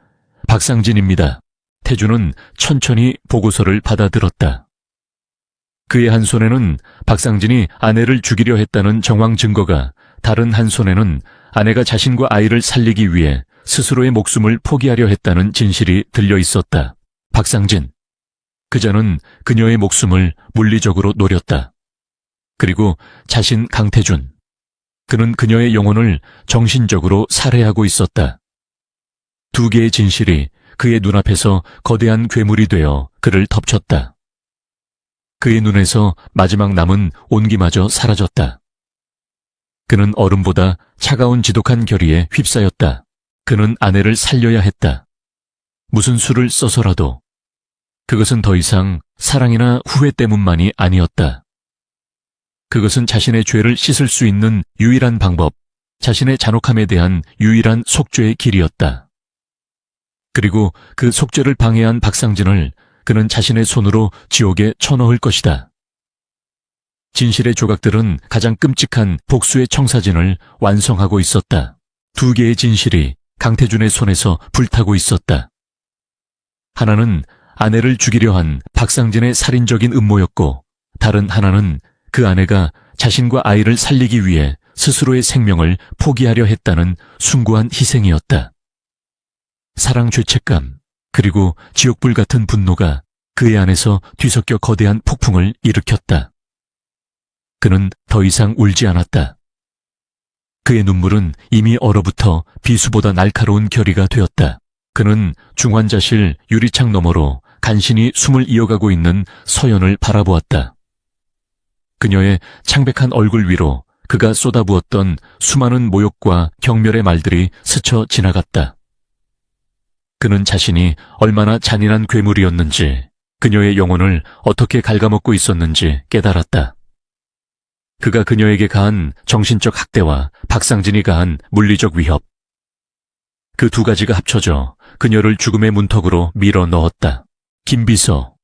박상진입니다. 태주는 천천히 보고서를 받아들었다. 그의 한 손에는 박상진이 아내를 죽이려 했다는 정황 증거가, 다른 한 손에는 아내가 자신과 아이를 살리기 위해 스스로의 목숨을 포기하려 했다는 진실이 들려 있었다. 박상진. 그자는 그녀의 목숨을 물리적으로 노렸다. 그리고 자신 강태준. 그는 그녀의 영혼을 정신적으로 살해하고 있었다. 두 개의 진실이 그의 눈앞에서 거대한 괴물이 되어 그를 덮쳤다. 그의 눈에서 마지막 남은 온기마저 사라졌다. 그는 얼음보다 차가운 지독한 결의에 휩싸였다. 그는 아내를 살려야 했다. 무슨 수를 써서라도. 그것은 더 이상 사랑이나 후회 때문만이 아니었다. 그것은 자신의 죄를 씻을 수 있는 유일한 방법, 자신의 잔혹함에 대한 유일한 속죄의 길이었다. 그리고 그 속죄를 방해한 박상진을 그는 자신의 손으로 지옥에 쳐넣을 것이다. 진실의 조각들은 가장 끔찍한 복수의 청사진을 완성하고 있었다. 두 개의 진실이 강태준의 손에서 불타고 있었다. 하나는 아내를 죽이려 한 박상진의 살인적인 음모였고, 다른 하나는 그 아내가 자신과 아이를 살리기 위해 스스로의 생명을 포기하려 했다는 숭고한 희생이었다. 사랑 죄책감, 그리고 지옥불 같은 분노가 그의 안에서 뒤섞여 거대한 폭풍을 일으켰다. 그는 더 이상 울지 않았다. 그의 눈물은 이미 얼어붙어 비수보다 날카로운 결의가 되었다. 그는 중환자실 유리창 너머로 간신히 숨을 이어가고 있는 서연을 바라보았다. 그녀의 창백한 얼굴 위로 그가 쏟아부었던 수많은 모욕과 경멸의 말들이 스쳐 지나갔다. 그는 자신이 얼마나 잔인한 괴물이었는지, 그녀의 영혼을 어떻게 갉아먹고 있었는지 깨달았다. 그가 그녀에게 가한 정신적 학대와 박상진이 가한 물리적 위협. 그 두 가지가 합쳐져 그녀를 죽음의 문턱으로 밀어 넣었다. 김비서.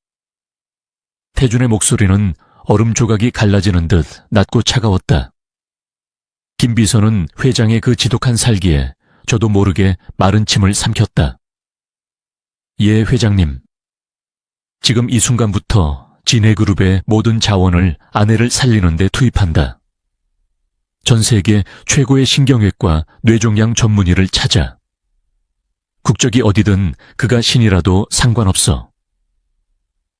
태준의 목소리는 얼음 조각이 갈라지는 듯 낮고 차가웠다. 김비서는 회장의 그 지독한 살기에 저도 모르게 마른 침을 삼켰다. 예, 회장님. 지금 이 순간부터 진해그룹의 모든 자원을 아내를 살리는 데 투입한다. 전 세계 최고의 신경외과 뇌종양 전문의를 찾아. 국적이 어디든 그가 신이라도 상관없어.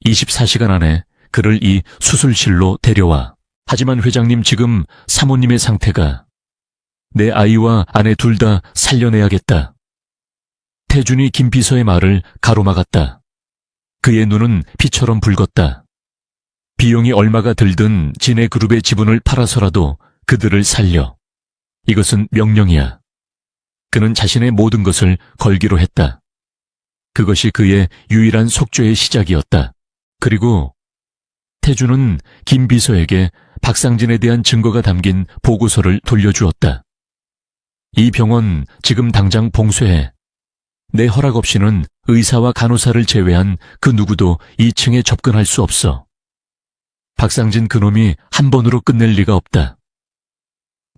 24시간 안에 그를 이 수술실로 데려와. 하지만 회장님, 지금 사모님의 상태가, 내 아이와 아내 둘 다 살려내야겠다. 태준이 김비서의 말을 가로막았다. 그의 눈은 피처럼 붉었다. 비용이 얼마가 들든 진해그룹의 지분을 팔아서라도 그들을 살려. 이것은 명령이야. 그는 자신의 모든 것을 걸기로 했다. 그것이 그의 유일한 속죄의 시작이었다. 그리고 태준은 김 비서에게 박상진에 대한 증거가 담긴 보고서를 돌려주었다. 이 병원 지금 당장 봉쇄해. 내 허락 없이는 의사와 간호사를 제외한 그 누구도 2층에 접근할 수 없어. 박상진 그놈이 한 번으로 끝낼 리가 없다.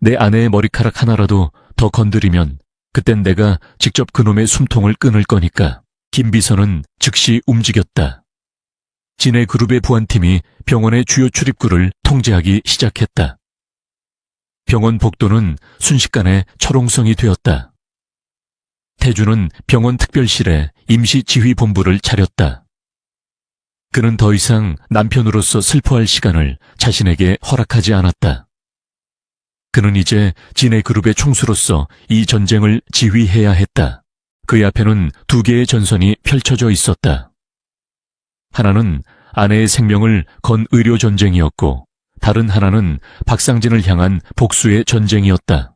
내 아내의 머리카락 하나라도 더 건드리면 그땐 내가 직접 그놈의 숨통을 끊을 거니까. 김 비서는 즉시 움직였다. 진해그룹의 보안팀이 병원의 주요 출입구를 통제하기 시작했다. 병원 복도는 순식간에 철옹성이 되었다. 태준은 병원 특별실에 임시지휘본부를 차렸다. 그는 더 이상 남편으로서 슬퍼할 시간을 자신에게 허락하지 않았다. 그는 이제 진해그룹의 총수로서 이 전쟁을 지휘해야 했다. 그의 앞에는 두 개의 전선이 펼쳐져 있었다. 하나는 아내의 생명을 건 의료 전쟁이었고, 다른 하나는 박상진을 향한 복수의 전쟁이었다.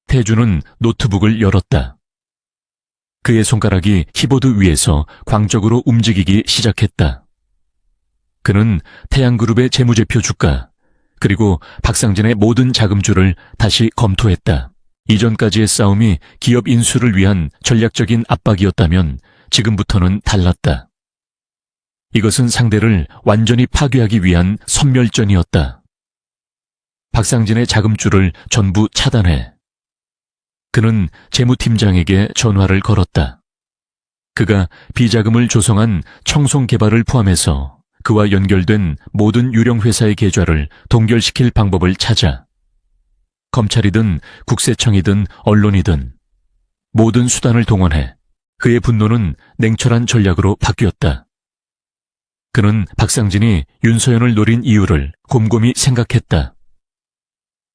태주는 노트북을 열었다. 그의 손가락이 키보드 위에서 광적으로 움직이기 시작했다. 그는 태양그룹의 재무제표 주가, 그리고 박상진의 모든 자금줄을 다시 검토했다. 이전까지의 싸움이 기업 인수를 위한 전략적인 압박이었다면 지금부터는 달랐다. 이것은 상대를 완전히 파괴하기 위한 선멸전이었다. 박상진의 자금줄을 전부 차단해. 그는 재무팀장에게 전화를 걸었다. 그가 비자금을 조성한 청송 개발을 포함해서 그와 연결된 모든 유령 회사의 계좌를 동결시킬 방법을 찾아 검찰이든 국세청이든 언론이든 모든 수단을 동원해. 그의 분노는 냉철한 전략으로 바뀌었다. 그는 박상진이 윤서연을 노린 이유를 곰곰이 생각했다.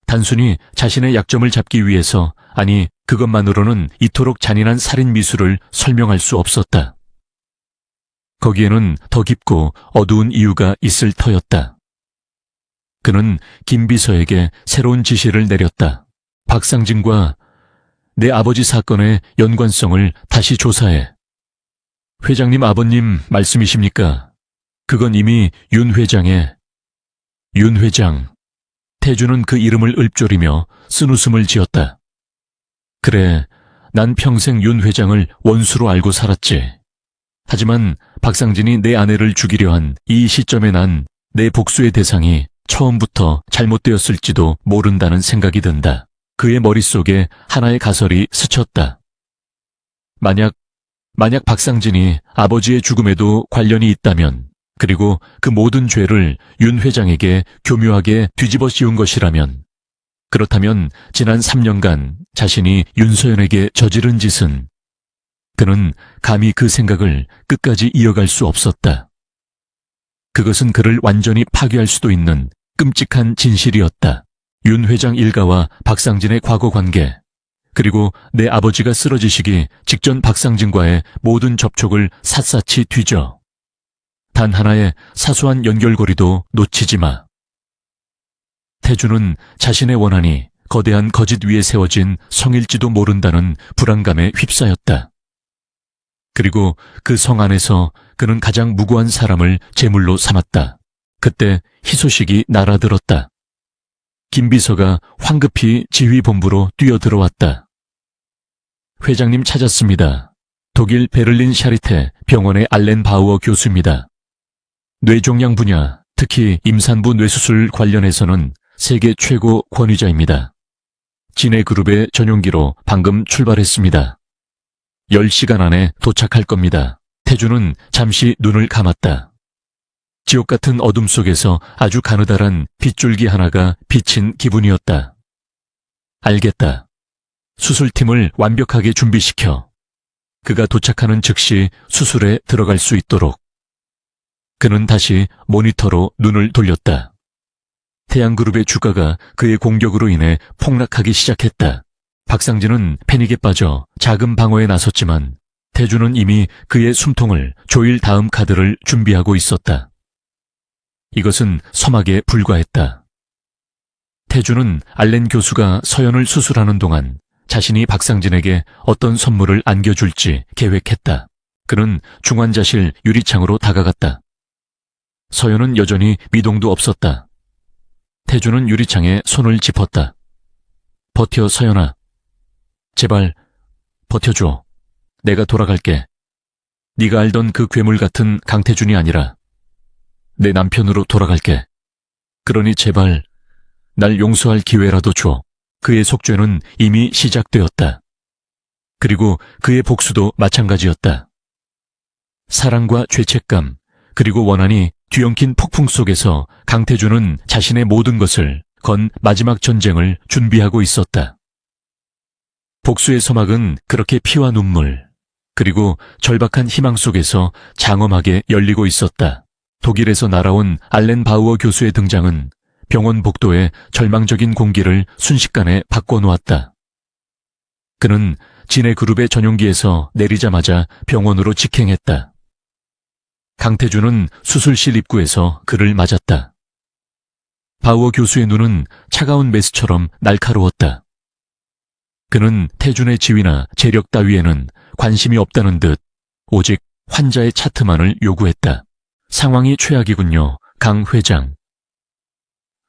단순히 자신의 약점을 잡기 위해서, 아니 그것만으로는 이토록 잔인한 살인 미수를 설명할 수 없었다. 거기에는 더 깊고 어두운 이유가 있을 터였다. 그는 김 비서에게 새로운 지시를 내렸다. 박상진과 내 아버지 사건의 연관성을 다시 조사해. 회장님 아버님 말씀이십니까? 그건 이미 윤 회장의 윤 회장. 태주는 그 이름을 읊조리며 쓴웃음을 지었다. 그래, 난 평생 윤 회장을 원수로 알고 살았지. 하지만 박상진이 내 아내를 죽이려 한 이 시점에 난 내 복수의 대상이 처음부터 잘못되었을지도 모른다는 생각이 든다. 그의 머릿속에 하나의 가설이 스쳤다. 만약 박상진이 아버지의 죽음에도 관련이 있다면, 그리고 그 모든 죄를 윤 회장에게 교묘하게 뒤집어 씌운 것이라면, 그렇다면 지난 3년간 자신이 윤서연에게 저지른 짓은, 그는 감히 그 생각을 끝까지 이어갈 수 없었다. 그것은 그를 완전히 파괴할 수도 있는 끔찍한 진실이었다. 윤 회장 일가와 박상진의 과거 관계, 그리고 내 아버지가 쓰러지시기 직전 박상진과의 모든 접촉을 샅샅이 뒤져. 단 하나의 사소한 연결고리도 놓치지 마. 태주는 자신의 원한이 거대한 거짓 위에 세워진 성일지도 모른다는 불안감에 휩싸였다. 그리고 그 성 안에서 그는 가장 무고한 사람을 제물로 삼았다. 그때 희소식이 날아들었다. 김 비서가 황급히 지휘본부로 뛰어들어왔다. 회장님 찾았습니다. 독일 베를린 샤리테 병원의 알렌 바우어 교수입니다. 뇌종양 분야, 특히 임산부 뇌수술 관련해서는 세계 최고 권위자입니다. 진해그룹의 전용기로 방금 출발했습니다. 10시간 안에 도착할 겁니다. 태주는 잠시 눈을 감았다. 지옥 같은 어둠 속에서 아주 가느다란 빗줄기 하나가 비친 기분이었다. 알겠다. 수술팀을 완벽하게 준비시켜. 그가 도착하는 즉시 수술에 들어갈 수 있도록. 그는 다시 모니터로 눈을 돌렸다. 태양그룹의 주가가 그의 공격으로 인해 폭락하기 시작했다. 박상진은 패닉에 빠져 자금 방어에 나섰지만 태주는 이미 그의 숨통을 조일 다음 카드를 준비하고 있었다. 이것은 서막에 불과했다. 태주는 알렌 교수가 서연을 수술하는 동안 자신이 박상진에게 어떤 선물을 안겨줄지 계획했다. 그는 중환자실 유리창으로 다가갔다. 서연은 여전히 미동도 없었다. 태주는 유리창에 손을 짚었다. 버텨, 서연아. 제발 버텨줘. 내가 돌아갈게. 네가 알던 그 괴물 같은 강태준이 아니라 내 남편으로 돌아갈게. 그러니 제발 날 용서할 기회라도 줘. 그의 속죄는 이미 시작되었다. 그리고 그의 복수도 마찬가지였다. 사랑과 죄책감, 그리고 원한이 뒤엉킨 폭풍 속에서 강태준은 자신의 모든 것을 건 마지막 전쟁을 준비하고 있었다. 복수의 서막은 그렇게 피와 눈물, 그리고 절박한 희망 속에서 장엄하게 열리고 있었다. 독일에서 날아온 알렌 바우어 교수의 등장은 병원 복도의 절망적인 공기를 순식간에 바꿔놓았다. 그는 진해그룹의 전용기에서 내리자마자 병원으로 직행했다. 강태준은 수술실 입구에서 그를 맞았다. 바우어 교수의 눈은 차가운 메스처럼 날카로웠다. 그는 태준의 지위나 재력 따위에는 관심이 없다는 듯 오직 환자의 차트만을 요구했다. 상황이 최악이군요, 강 회장.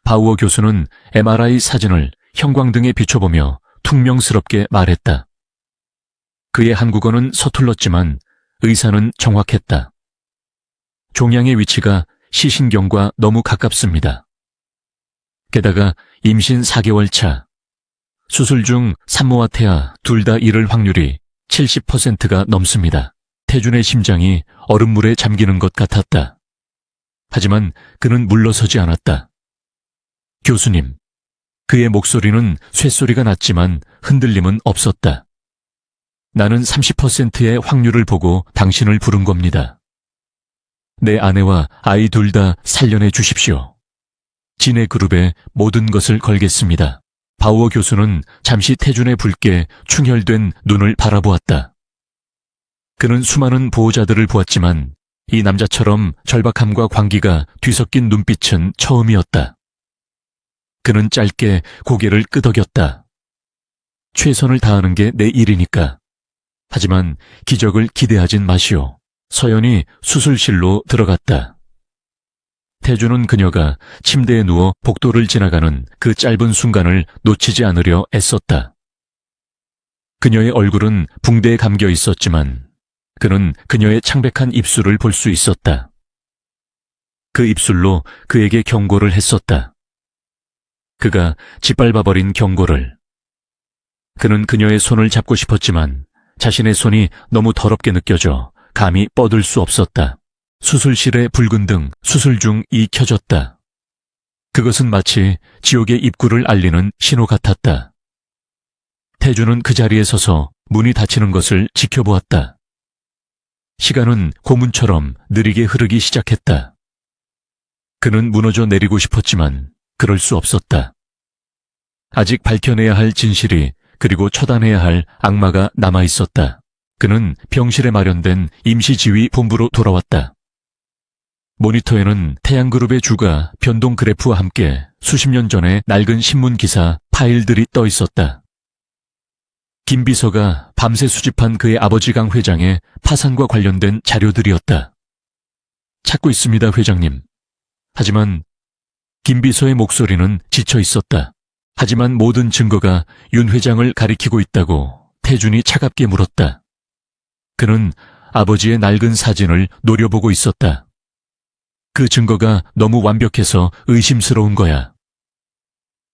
바우어 교수는 MRI 사진을 형광등에 비춰보며 퉁명스럽게 말했다. 그의 한국어는 서툴렀지만 의사는 정확했다. 종양의 위치가 시신경과 너무 가깝습니다. 게다가 임신 4개월 차, 수술 중 산모와 태아 둘 다 잃을 확률이 70%가 넘습니다. 태준의 심장이 얼음물에 잠기는 것 같았다. 하지만 그는 물러서지 않았다. 교수님, 그의 목소리는 쇳소리가 났지만 흔들림은 없었다. 나는 30%의 확률을 보고 당신을 부른 겁니다. 내 아내와 아이 둘 다 살려내 주십시오. 진해그룹에 모든 것을 걸겠습니다. 바우어 교수는 잠시 태준의 붉게 충혈된 눈을 바라보았다. 그는 수많은 보호자들을 보았지만 이 남자처럼 절박함과 광기가 뒤섞인 눈빛은 처음이었다. 그는 짧게 고개를 끄덕였다. 최선을 다하는 게 내 일이니까. 하지만 기적을 기대하진 마시오. 서연이 수술실로 들어갔다. 태준은 그녀가 침대에 누워 복도를 지나가는 그 짧은 순간을 놓치지 않으려 애썼다. 그녀의 얼굴은 붕대에 감겨 있었지만 그는 그녀의 창백한 입술을 볼 수 있었다. 그 입술로 그에게 경고를 했었다. 그가 짓밟아버린 경고를. 그는 그녀의 손을 잡고 싶었지만 자신의 손이 너무 더럽게 느껴져 감히 뻗을 수 없었다. 수술실의 붉은 등 수술 중이 켜졌다. 그것은 마치 지옥의 입구를 알리는 신호 같았다. 태준은 그 자리에 서서 문이 닫히는 것을 지켜보았다. 시간은 고문처럼 느리게 흐르기 시작했다. 그는 무너져 내리고 싶었지만 그럴 수 없었다. 아직 밝혀내야 할 진실이 그리고 처단해야 할 악마가 남아있었다. 그는 병실에 마련된 임시지휘 본부로 돌아왔다. 모니터에는 태양그룹의 주가 변동 그래프와 함께 수십 년 전의 낡은 신문 기사 파일들이 떠 있었다. 김 비서가 밤새 수집한 그의 아버지 강 회장의 파산과 관련된 자료들이었다. 찾고 있습니다, 회장님. 하지만 김 비서의 목소리는 지쳐 있었다. 하지만 모든 증거가 윤 회장을 가리키고 있다고 태준이 차갑게 물었다. 그는 아버지의 낡은 사진을 노려보고 있었다. 그 증거가 너무 완벽해서 의심스러운 거야.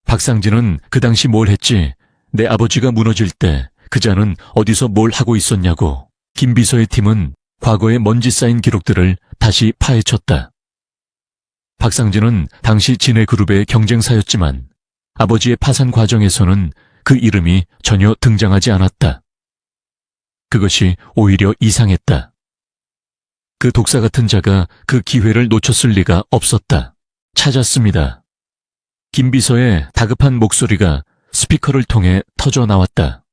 박상진은 그 당시 뭘 했지? 내 아버지가 무너질 때 그자는 어디서 뭘 하고 있었냐고. 김 비서의 팀은 과거의 먼지 쌓인 기록들을 다시 파헤쳤다. 박상진은 당시 진해그룹의 경쟁사였지만 아버지의 파산 과정에서는 그 이름이 전혀 등장하지 않았다. 그것이 오히려 이상했다. 그 독사 같은 자가 그 기회를 놓쳤을 리가 없었다. 찾았습니다. 김 비서의 다급한 목소리가 스피커를 통해 터져 나왔다.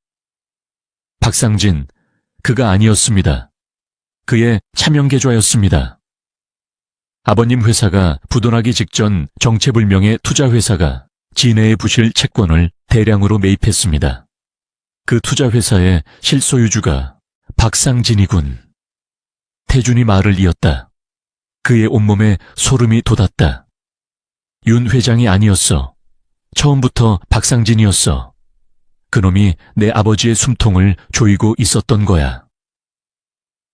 박상진, 그가 아니었습니다. 그의 차명계좌였습니다. 아버님 회사가 부도나기 직전 정체불명의 투자회사가 진해의 부실 채권을 대량으로 매입했습니다. 그 투자회사의 실소유주가 박상진이군. 태준이 말을 이었다. 그의 온몸에 소름이 돋았다. 윤 회장이 아니었어. 처음부터 박상진이었어. 그놈이 내 아버지의 숨통을 조이고 있었던 거야.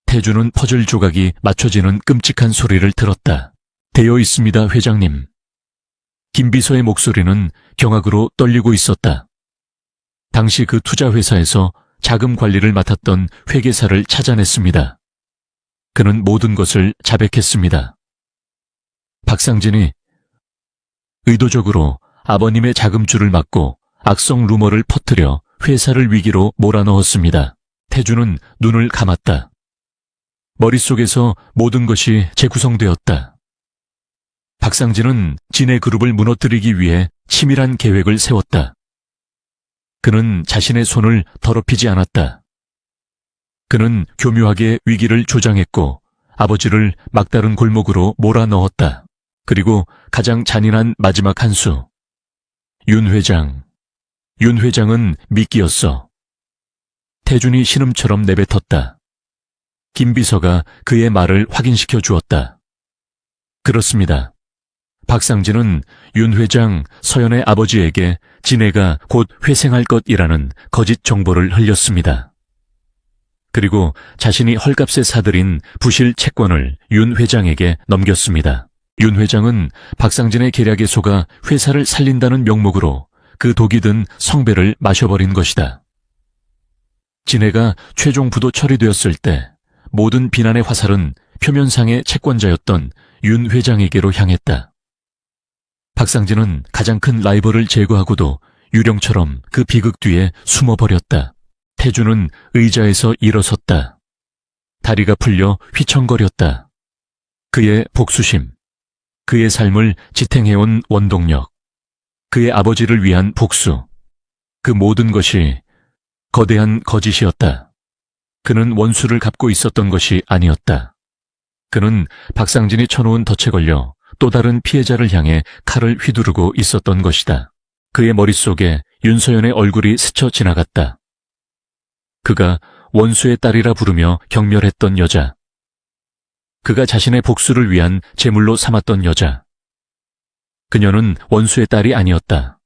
태준은 퍼즐 조각이 맞춰지는 끔찍한 소리를 들었다. 되어 있습니다, 회장님. 김 비서의 목소리는 경악으로 떨리고 있었다. 당시 그 투자회사에서 자금 관리를 맡았던 회계사를 찾아냈습니다. 그는 모든 것을 자백했습니다. 박상진이 의도적으로 아버님의 자금줄을 막고 악성 루머를 퍼뜨려 회사를 위기로 몰아넣었습니다. 태준은 눈을 감았다. 머릿속에서 모든 것이 재구성되었다. 박상진은 진해그룹을 무너뜨리기 위해 치밀한 계획을 세웠다. 그는 자신의 손을 더럽히지 않았다. 그는 교묘하게 위기를 조장했고 아버지를 막다른 골목으로 몰아넣었다. 그리고 가장 잔인한 마지막 한 수. 윤 회장. 윤 회장은 미끼였어. 태준이 신음처럼 내뱉었다. 김 비서가 그의 말을 확인시켜 주었다. 그렇습니다. 박상진은 윤 회장 서연의 아버지에게 진해가 곧 회생할 것이라는 거짓 정보를 흘렸습니다. 그리고 자신이 헐값에 사들인 부실 채권을 윤 회장에게 넘겼습니다. 윤 회장은 박상진의 계략에 속아 회사를 살린다는 명목으로 그 독이 든 성배를 마셔버린 것이다. 진해가 최종 부도 처리되었을 때 모든 비난의 화살은 표면상의 채권자였던 윤 회장에게로 향했다. 박상진은 가장 큰 라이벌을 제거하고도 유령처럼 그 비극 뒤에 숨어버렸다. 태준은 의자에서 일어섰다. 다리가 풀려 휘청거렸다. 그의 복수심, 그의 삶을 지탱해온 원동력, 그의 아버지를 위한 복수, 그 모든 것이 거대한 거짓이었다. 그는 원수를 갚고 있었던 것이 아니었다. 그는 박상진이 쳐놓은 덫에 걸려 또 다른 피해자를 향해 칼을 휘두르고 있었던 것이다. 그의 머릿속에 윤서연의 얼굴이 스쳐 지나갔다. 그가 원수의 딸이라 부르며 경멸했던 여자. 그가 자신의 복수를 위한 제물로 삼았던 여자. 그녀는 원수의 딸이 아니었다.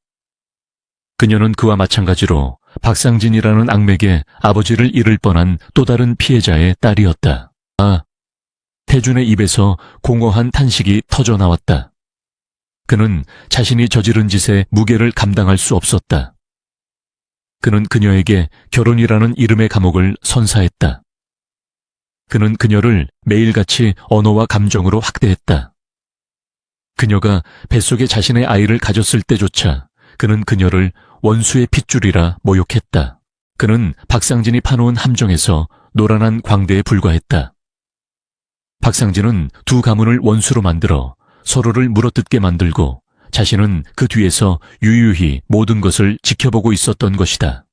그녀는 그와 마찬가지로 박상진이라는 악맥의 아버지를 잃을 뻔한 또 다른 피해자의 딸이었다. 아, 태준의 입에서 공허한 탄식이 터져 나왔다. 그는 자신이 저지른 짓의 무게를 감당할 수 없었다. 그는 그녀에게 결혼이라는 이름의 감옥을 선사했다. 그는 그녀를 매일같이 언어와 감정으로 학대했다. 그녀가 뱃속에 자신의 아이를 가졌을 때조차 그는 그녀를 원수의 핏줄이라 모욕했다. 그는 박상진이 파놓은 함정에서 노란한 광대에 불과했다. 박상진은 두 가문을 원수로 만들어 서로를 물어뜯게 만들고 자신은 그 뒤에서 유유히 모든 것을 지켜보고 있었던 것이다.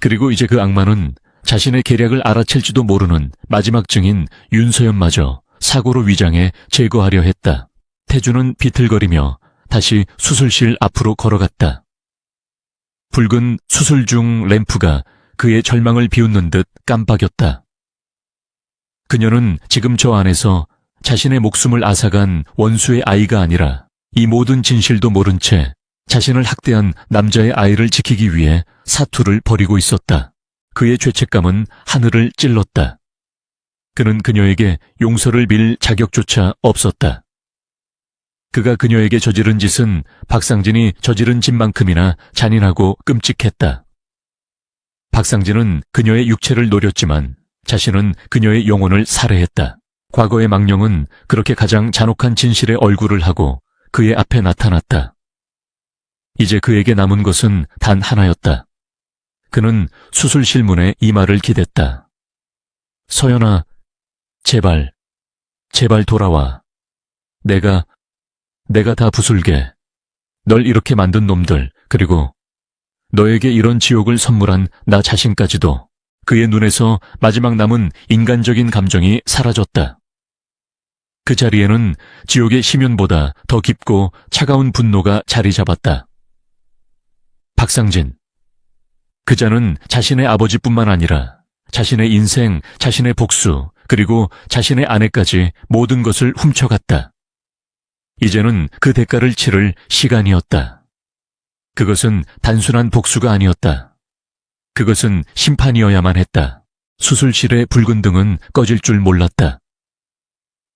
그리고 이제 그 악마는 자신의 계략을 알아챌지도 모르는 마지막 증인 윤서연마저 사고로 위장해 제거하려 했다. 태준은 비틀거리며 다시 수술실 앞으로 걸어갔다. 붉은 수술 중 램프가 그의 절망을 비웃는 듯 깜빡였다. 그녀는 지금 저 안에서 자신의 목숨을 앗아간 원수의 아이가 아니라 이 모든 진실도 모른 채 자신을 학대한 남자의 아이를 지키기 위해 사투를 벌이고 있었다. 그의 죄책감은 하늘을 찔렀다. 그는 그녀에게 용서를 빌 자격조차 없었다. 그가 그녀에게 저지른 짓은 박상진이 저지른 짓만큼이나 잔인하고 끔찍했다. 박상진은 그녀의 육체를 노렸지만 자신은 그녀의 영혼을 살해했다. 과거의 망령은 그렇게 가장 잔혹한 진실의 얼굴을 하고 그의 앞에 나타났다. 이제 그에게 남은 것은 단 하나였다. 그는 수술실 문에 이마를 기댔다. 서연아, 제발 돌아와. 내가 다 부술게. 널 이렇게 만든 놈들, 그리고 너에게 이런 지옥을 선물한 나 자신까지도. 그의 눈에서 마지막 남은 인간적인 감정이 사라졌다. 그 자리에는 지옥의 심연보다 더 깊고 차가운 분노가 자리 잡았다. 박상진. 그자는 자신의 아버지뿐만 아니라 자신의 인생, 자신의 복수, 그리고 자신의 아내까지 모든 것을 훔쳐갔다. 이제는 그 대가를 치를 시간이었다. 그것은 단순한 복수가 아니었다. 그것은 심판이어야만 했다. 수술실의 붉은 등은 꺼질 줄 몰랐다.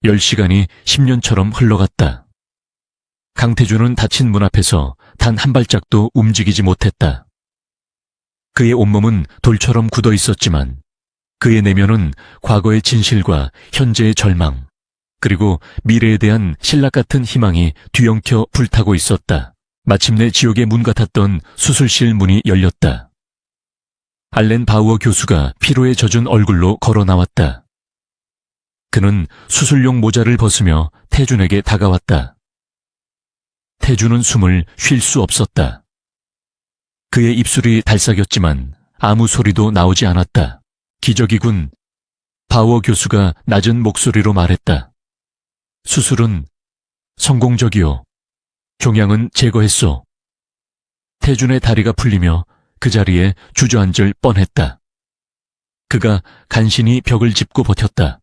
10시간이 10년처럼 흘러갔다. 강태준은 닫힌 문 앞에서 단 한 발짝도 움직이지 못했다. 그의 온몸은 돌처럼 굳어 있었지만 그의 내면은 과거의 진실과 현재의 절망, 그리고 미래에 대한 신락 같은 희망이 뒤엉켜 불타고 있었다. 마침내 지옥의 문 같았던 수술실 문이 열렸다. 알렌 바우어 교수가 피로에 젖은 얼굴로 걸어 나왔다. 그는 수술용 모자를 벗으며 태준에게 다가왔다. 태준은 숨을 쉴 수 없었다. 그의 입술이 달싹였지만 아무 소리도 나오지 않았다. 기적이군. 바워 교수가 낮은 목소리로 말했다. 수술은 성공적이요. 종양은 제거했소. 태준의 다리가 풀리며 그 자리에 주저앉을 뻔했다. 그가 간신히 벽을 짚고 버텼다.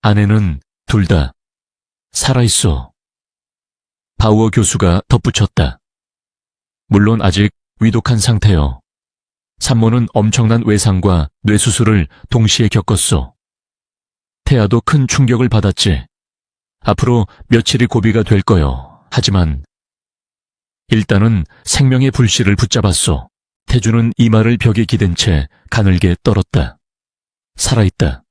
아내는 둘 다 살아있어. 바우어 교수가 덧붙였다. 물론 아직 위독한 상태요. 산모는 엄청난 외상과 뇌수술을 동시에 겪었소. 태아도 큰 충격을 받았지. 앞으로 며칠이 고비가 될 거요. 하지만 일단은 생명의 불씨를 붙잡았소. 태주는 이마를 벽에 기댄 채 가늘게 떨었다. 살아있다.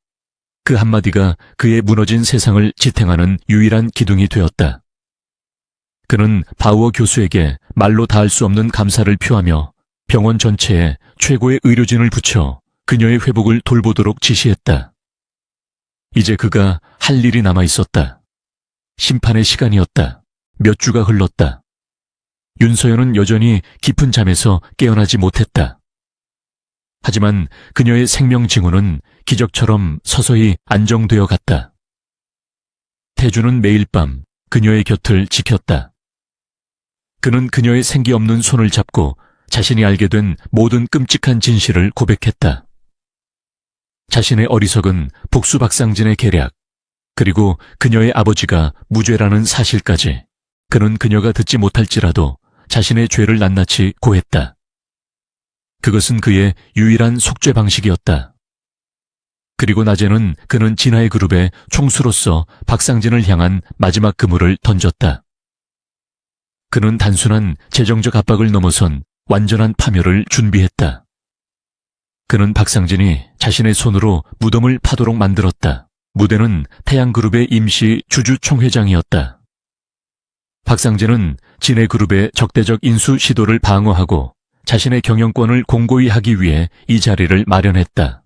그 한마디가 그의 무너진 세상을 지탱하는 유일한 기둥이 되었다. 그는 바우어 교수에게 말로 다할 수 없는 감사를 표하며 병원 전체에 최고의 의료진을 붙여 그녀의 회복을 돌보도록 지시했다. 이제 그가 할 일이 남아 있었다. 심판의 시간이었다. 몇 주가 흘렀다. 윤서연은 여전히 깊은 잠에서 깨어나지 못했다. 하지만 그녀의 생명 징후는 기적처럼 서서히 안정되어 갔다. 태주는 매일 밤 그녀의 곁을 지켰다. 그는 그녀의 생기 없는 손을 잡고 자신이 알게 된 모든 끔찍한 진실을 고백했다. 자신의 어리석은 복수박상진의 계략, 그리고 그녀의 아버지가 무죄라는 사실까지 그는 그녀가 듣지 못할지라도 자신의 죄를 낱낱이 고했다. 그것은 그의 유일한 속죄 방식이었다. 그리고 낮에는 그는 진아의 그룹의 총수로서 박상진을 향한 마지막 그물을 던졌다. 그는 단순한 재정적 압박을 넘어선 완전한 파멸을 준비했다. 그는 박상진이 자신의 손으로 무덤을 파도록 만들었다. 무대는 태양그룹의 임시 주주총회장이었다. 박상진은 진해그룹의 적대적 인수 시도를 방어하고 자신의 경영권을 공고히 하기 위해 이 자리를 마련했다.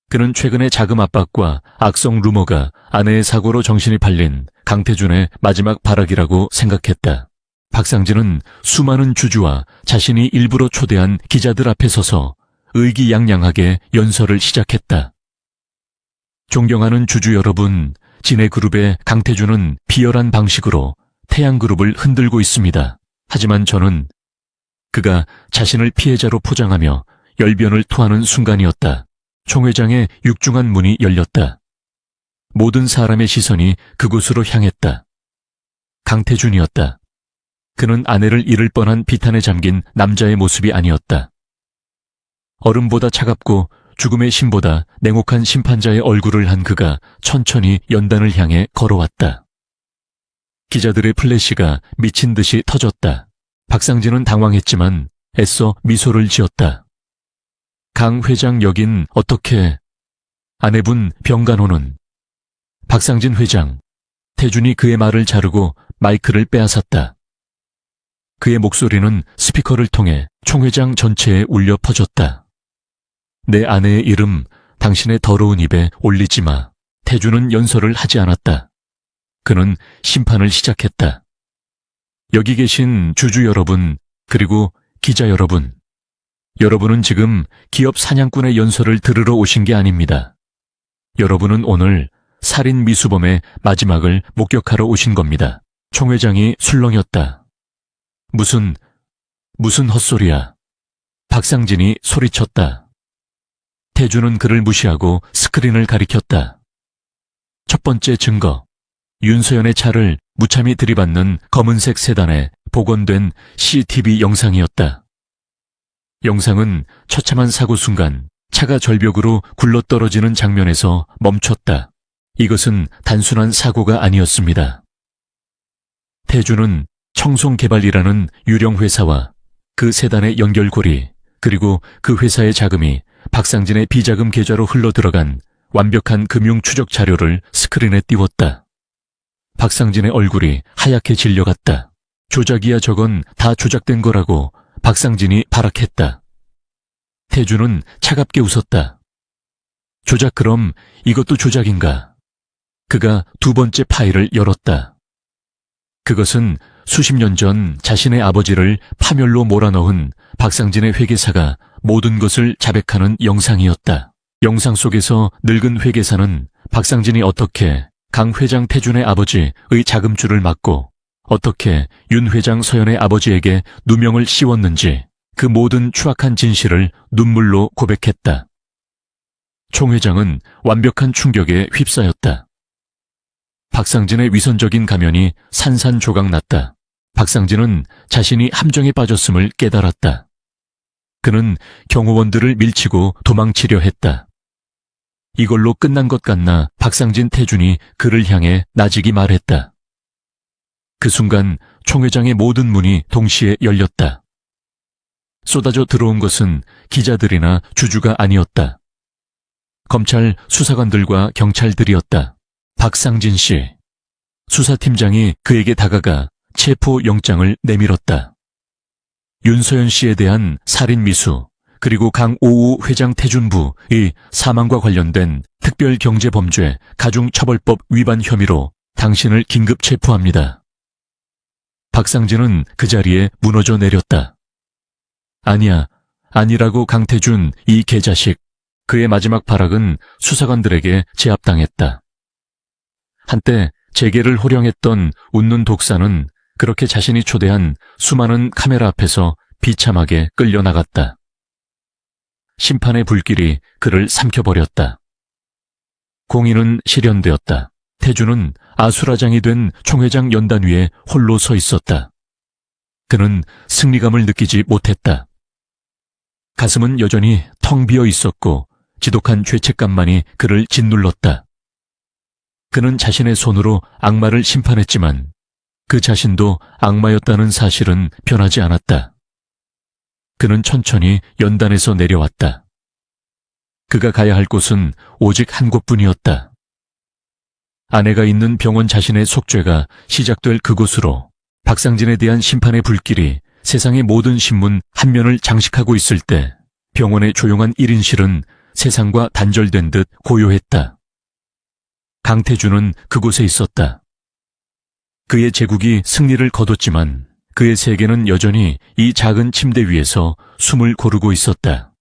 그는 최근의 자금 압박과 악성 루머가 아내의 사고로 정신이 팔린 강태준의 마지막 발악이라고 생각했다. 박상진은 수많은 주주와 자신이 일부러 초대한 기자들 앞에 서서 의기양양하게 연설을 시작했다. 존경하는 주주 여러분, 진해그룹의 강태준은 비열한 방식으로 태양그룹을 흔들고 있습니다. 하지만 저는 그가 자신을 피해자로 포장하며 열변을 토하는 순간이었다. 총회장의 육중한 문이 열렸다. 모든 사람의 시선이 그곳으로 향했다. 강태준이었다. 그는 아내를 잃을 뻔한 비탄에 잠긴 남자의 모습이 아니었다. 얼음보다 차갑고 죽음의 신보다 냉혹한 심판자의 얼굴을 한 그가 천천히 연단을 향해 걸어왔다. 기자들의 플래시가 미친 듯이 터졌다. 박상진은 당황했지만 애써 미소를 지었다. 강 회장 여긴 어떻게... 아내분 병간호는... 박상진 회장. 태준이 그의 말을 자르고 마이크를 빼앗았다. 그의 목소리는 스피커를 통해 총회장 전체에 울려 퍼졌다. 내 아내의 이름 당신의 더러운 입에 올리지 마. 태준은 연설을 하지 않았다. 그는 심판을 시작했다. 여기 계신 주주 여러분, 그리고 기자 여러분. 여러분은 지금 기업 사냥꾼의 연설을 들으러 오신 게 아닙니다. 여러분은 오늘 살인 미수범의 마지막을 목격하러 오신 겁니다. 총회장이 술렁였다. 무슨 헛소리야. 박상진이 소리쳤다. 태준은 그를 무시하고 스크린을 가리켰다. 첫 번째 증거. 윤서연의 차를 무참히 들이받는 검은색 세단에 복원된 CCTV 영상이었다. 영상은 처참한 사고 순간 차가 절벽으로 굴러떨어지는 장면에서 멈췄다. 이것은 단순한 사고가 아니었습니다. 태준은 청송개발이라는 유령 회사와 그 세단의 연결고리, 그리고 그 회사의 자금이 박상진의 비자금 계좌로 흘러들어간 완벽한 금융 추적 자료를 스크린에 띄웠다. 박상진의 얼굴이 하얗게 질려갔다. 조작이야, 저건 다 조작된 거라고 박상진이 발악했다. 태준은 차갑게 웃었다. 조작, 그럼 이것도 조작인가? 그가 두 번째 파일을 열었다. 그것은 수십 년 전 자신의 아버지를 파멸로 몰아넣은 박상진의 회계사가 모든 것을 자백하는 영상이었다. 영상 속에서 늙은 회계사는 박상진이 어떻게 강 회장 태준의 아버지의 자금줄을 막고 어떻게 윤 회장 서연의 아버지에게 누명을 씌웠는지 그 모든 추악한 진실을 눈물로 고백했다. 총 회장은 완벽한 충격에 휩싸였다. 박상진의 위선적인 가면이 산산조각 났다. 박상진은 자신이 함정에 빠졌음을 깨달았다. 그는 경호원들을 밀치고 도망치려 했다. 이걸로 끝난 것 같나 박상진 태준이 그를 향해 나직이 말했다. 그 순간 총 회장의 모든 문이 동시에 열렸다. 쏟아져 들어온 것은 기자들이나 주주가 아니었다. 검찰 수사관들과 경찰들이었다. 박상진 씨. 수사팀장이 그에게 다가가 체포영장을 내밀었다. 윤서연 씨에 대한 살인미수 그리고 강오우 회장 태준부의 사망과 관련된 특별경제범죄 가중처벌법 위반 혐의로 당신을 긴급 체포합니다. 박상진은 그 자리에 무너져 내렸다. 아니야, 아니라고 강태준 이 개자식. 그의 마지막 발악은 수사관들에게 제압당했다. 한때 재계를 호령했던 웃는 독사는 그렇게 자신이 초대한 수많은 카메라 앞에서 비참하게 끌려나갔다. 심판의 불길이 그를 삼켜버렸다. 공의는 실현되었다. 태준은 아수라장이 된 총회장 연단 위에 홀로 서 있었다. 그는 승리감을 느끼지 못했다. 가슴은 여전히 텅 비어 있었고 지독한 죄책감만이 그를 짓눌렀다. 그는 자신의 손으로 악마를 심판했지만 그 자신도 악마였다는 사실은 변하지 않았다. 그는 천천히 연단에서 내려왔다. 그가 가야 할 곳은 오직 한 곳뿐이었다. 아내가 있는 병원 자신의 속죄가 시작될 그곳으로 박상진에 대한 심판의 불길이 세상의 모든 신문 한 면을 장식하고 있을 때 병원의 조용한 1인실은 세상과 단절된 듯 고요했다. 강태준은 그곳에 있었다. 그의 제국이 승리를 거뒀지만 그의 세계는 여전히 이 작은 침대 위에서 숨을 고르고 있었다.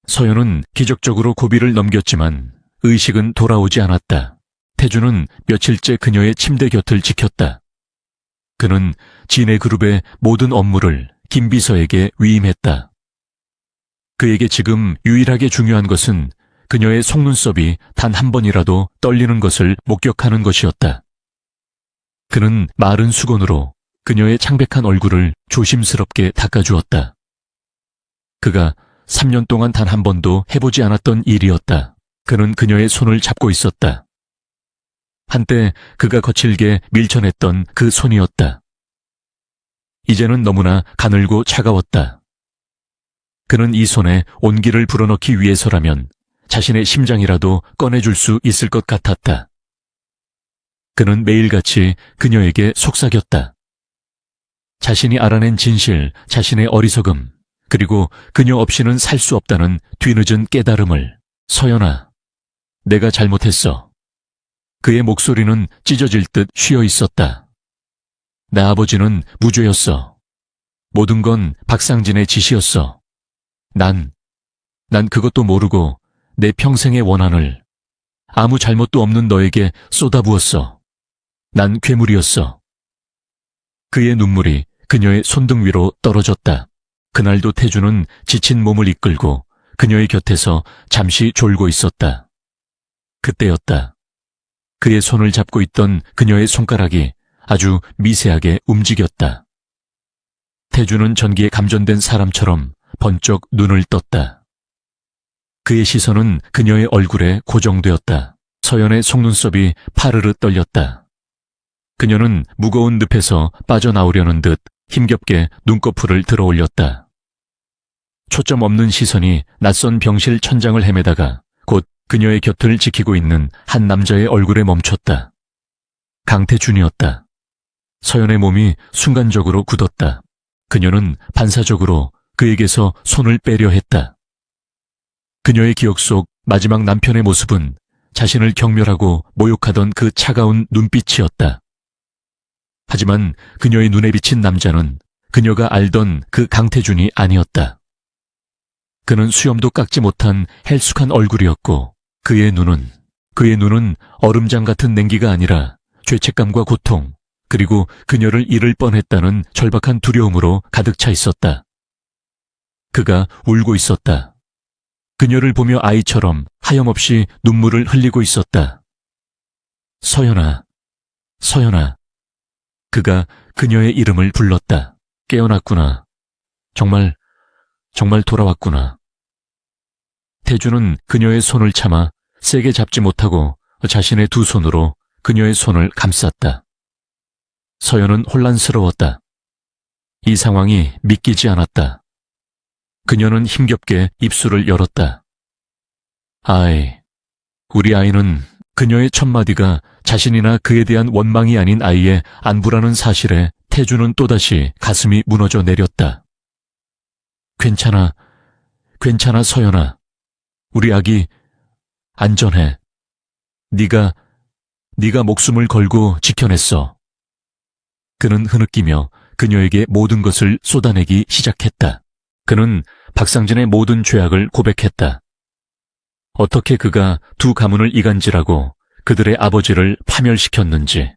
서연은 기적적으로 고비를 넘겼지만 의식은 돌아오지 않았다. 태준은 며칠째 그녀의 침대 곁을 지켰다. 그는 진해그룹의 모든 업무를 김 비서에게 위임했다. 그에게 지금 유일하게 중요한 것은 그녀의 속눈썹이 단 한 번이라도 떨리는 것을 목격하는 것이었다. 그는 마른 수건으로 그녀의 창백한 얼굴을 조심스럽게 닦아주었다. 그가 3년 동안 단 한 번도 해보지 않았던 일이었다. 그는 그녀의 손을 잡고 있었다. 한때 그가 거칠게 밀쳐냈던 그 손이었다. 이제는 너무나 가늘고 차가웠다. 그는 이 손에 온기를 불어넣기 위해서라면 자신의 심장이라도 꺼내줄 수 있을 것 같았다. 그는 매일같이 그녀에게 속삭였다. 자신이 알아낸 진실, 자신의 어리석음, 그리고 그녀 없이는 살 수 없다는 뒤늦은 깨달음을. 서연아, 내가 잘못했어. 그의 목소리는 찢어질 듯 쉬어 있었다. 내 아버지는 무죄였어. 모든 건 박상진의 짓이었어. 난 그것도 모르고 내 평생의 원한을 아무 잘못도 없는 너에게 쏟아부었어. 난 괴물이었어. 그의 눈물이 그녀의 손등 위로 떨어졌다. 그날도 태준은 지친 몸을 이끌고 그녀의 곁에서 잠시 졸고 있었다. 그때였다. 그의 손을 잡고 있던 그녀의 손가락이 아주 미세하게 움직였다. 태준은 전기에 감전된 사람처럼 번쩍 눈을 떴다. 그의 시선은 그녀의 얼굴에 고정되었다. 서연의 속눈썹이 파르르 떨렸다. 그녀는 무거운 늪에서 빠져나오려는 듯 힘겹게 눈꺼풀을 들어 올렸다. 초점 없는 시선이 낯선 병실 천장을 헤매다가 곧 그녀의 곁을 지키고 있는 한 남자의 얼굴에 멈췄다. 강태준이었다. 서연의 몸이 순간적으로 굳었다. 그녀는 반사적으로 그에게서 손을 빼려 했다. 그녀의 기억 속 마지막 남편의 모습은 자신을 경멸하고 모욕하던 그 차가운 눈빛이었다. 하지만 그녀의 눈에 비친 남자는 그녀가 알던 그 강태준이 아니었다. 그는 수염도 깎지 못한 헬쑥한 얼굴이었고 그의 눈은 얼음장 같은 냉기가 아니라 죄책감과 고통, 그리고 그녀를 잃을 뻔했다는 절박한 두려움으로 가득 차 있었다. 그가 울고 있었다. 그녀를 보며 아이처럼 하염없이 눈물을 흘리고 있었다. 서연아, 서연아. 그가 그녀의 이름을 불렀다. 깨어났구나. 정말 돌아왔구나. 태주는 그녀의 손을 참아 세게 잡지 못하고 자신의 두 손으로 그녀의 손을 감쌌다. 서연은 혼란스러웠다. 이 상황이 믿기지 않았다. 그녀는 힘겹게 입술을 열었다. 우리 아이는 그녀의 첫마디가 자신이나 그에 대한 원망이 아닌 아이의 안부라는 사실에 태주는 또다시 가슴이 무너져 내렸다. 괜찮아 서연아. 우리 아기 안전해. 네가 목숨을 걸고 지켜냈어. 그는 흐느끼며 그녀에게 모든 것을 쏟아내기 시작했다. 그는 박상진의 모든 죄악을 고백했다. 어떻게 그가 두 가문을 이간질하고 그들의 아버지를 파멸시켰는지,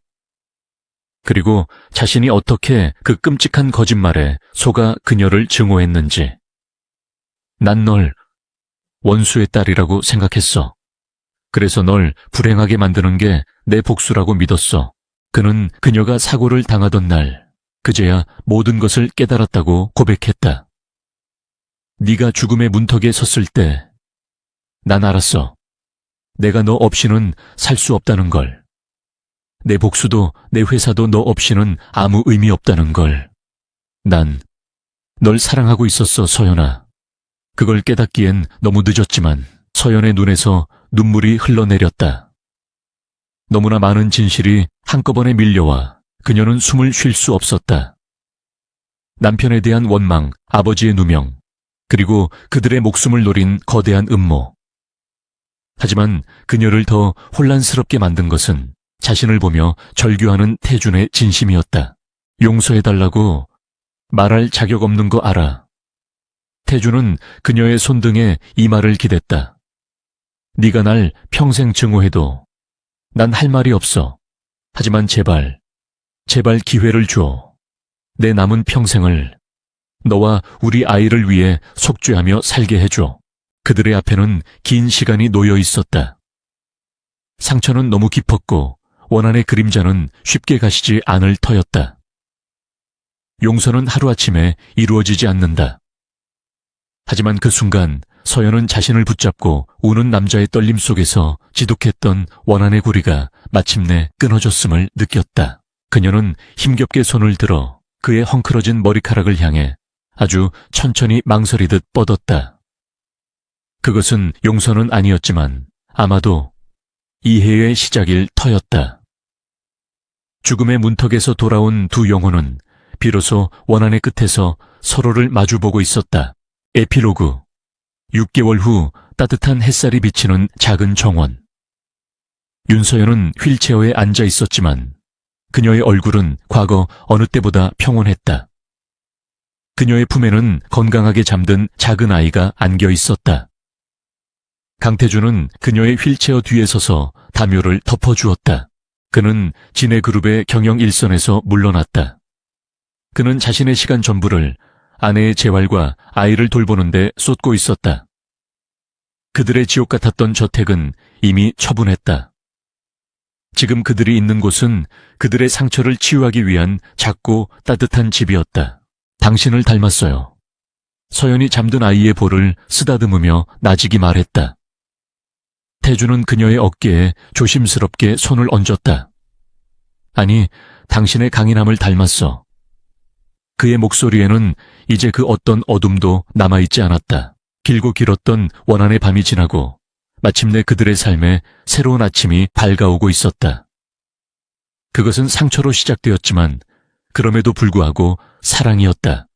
그리고 자신이 어떻게 그 끔찍한 거짓말에 속아 그녀를 증오했는지. 난 널 원수의 딸이라고 생각했어. 그래서 널 불행하게 만드는 게 내 복수라고 믿었어. 그는 그녀가 사고를 당하던 날, 그제야 모든 것을 깨달았다고 고백했다. 네가 죽음의 문턱에 섰을 때 난 알았어. 내가 너 없이는 살 수 없다는 걸. 내 복수도 내 회사도 너 없이는 아무 의미 없다는 걸. 난 널 사랑하고 있었어, 서연아. 그걸 깨닫기엔 너무 늦었지만 서연의 눈에서 눈물이 흘러내렸다. 너무나 많은 진실이 한꺼번에 밀려와 그녀는 숨을 쉴 수 없었다. 남편에 대한 원망, 아버지의 누명, 그리고 그들의 목숨을 노린 거대한 음모. 하지만 그녀를 더 혼란스럽게 만든 것은 자신을 보며 절규하는 태준의 진심이었다. 용서해달라고 말할 자격 없는 거 알아. 태준은 그녀의 손등에 이 말을 기댔다. 네가 날 평생 증오해도 난 할 말이 없어. 하지만 제발 기회를 줘. 내 남은 평생을 너와 우리 아이를 위해 속죄하며 살게 해줘. 그들의 앞에는 긴 시간이 놓여 있었다. 상처는 너무 깊었고 원한의 그림자는 쉽게 가시지 않을 터였다. 용서는 하루아침에 이루어지지 않는다. 하지만 그 순간 서연은 자신을 붙잡고 우는 남자의 떨림 속에서 지독했던 원한의 고리가 마침내 끊어졌음을 느꼈다. 그녀는 힘겹게 손을 들어 그의 헝클어진 머리카락을 향해 아주 천천히 망설이듯 뻗었다. 그것은 용서는 아니었지만 아마도 이해의 시작일 터였다. 죽음의 문턱에서 돌아온 두 영혼은 비로소 원한의 끝에서 서로를 마주보고 있었다. 에필로그. 6개월 후 따뜻한 햇살이 비치는 작은 정원. 윤서연은 휠체어에 앉아 있었지만 그녀의 얼굴은 과거 어느 때보다 평온했다. 그녀의 품에는 건강하게 잠든 작은 아이가 안겨 있었다. 강태준은 그녀의 휠체어 뒤에 서서 담요를 덮어주었다. 그는 진해그룹의 경영 일선에서 물러났다. 그는 자신의 시간 전부를 아내의 재활과 아이를 돌보는 데 쏟고 있었다. 그들의 지옥 같았던 저택은 이미 처분했다. 지금 그들이 있는 곳은 그들의 상처를 치유하기 위한 작고 따뜻한 집이었다. 당신을 닮았어요. 서연이 잠든 아이의 볼을 쓰다듬으며 나직이 말했다. 태주는 그녀의 어깨에 조심스럽게 손을 얹었다. 아니, 당신의 강인함을 닮았어. 그의 목소리에는 이제 그 어떤 어둠도 남아있지 않았다. 길고 길었던 원한의 밤이 지나고 마침내 그들의 삶에 새로운 아침이 밝아오고 있었다. 그것은 상처로 시작되었지만 그럼에도 불구하고 사랑이었다.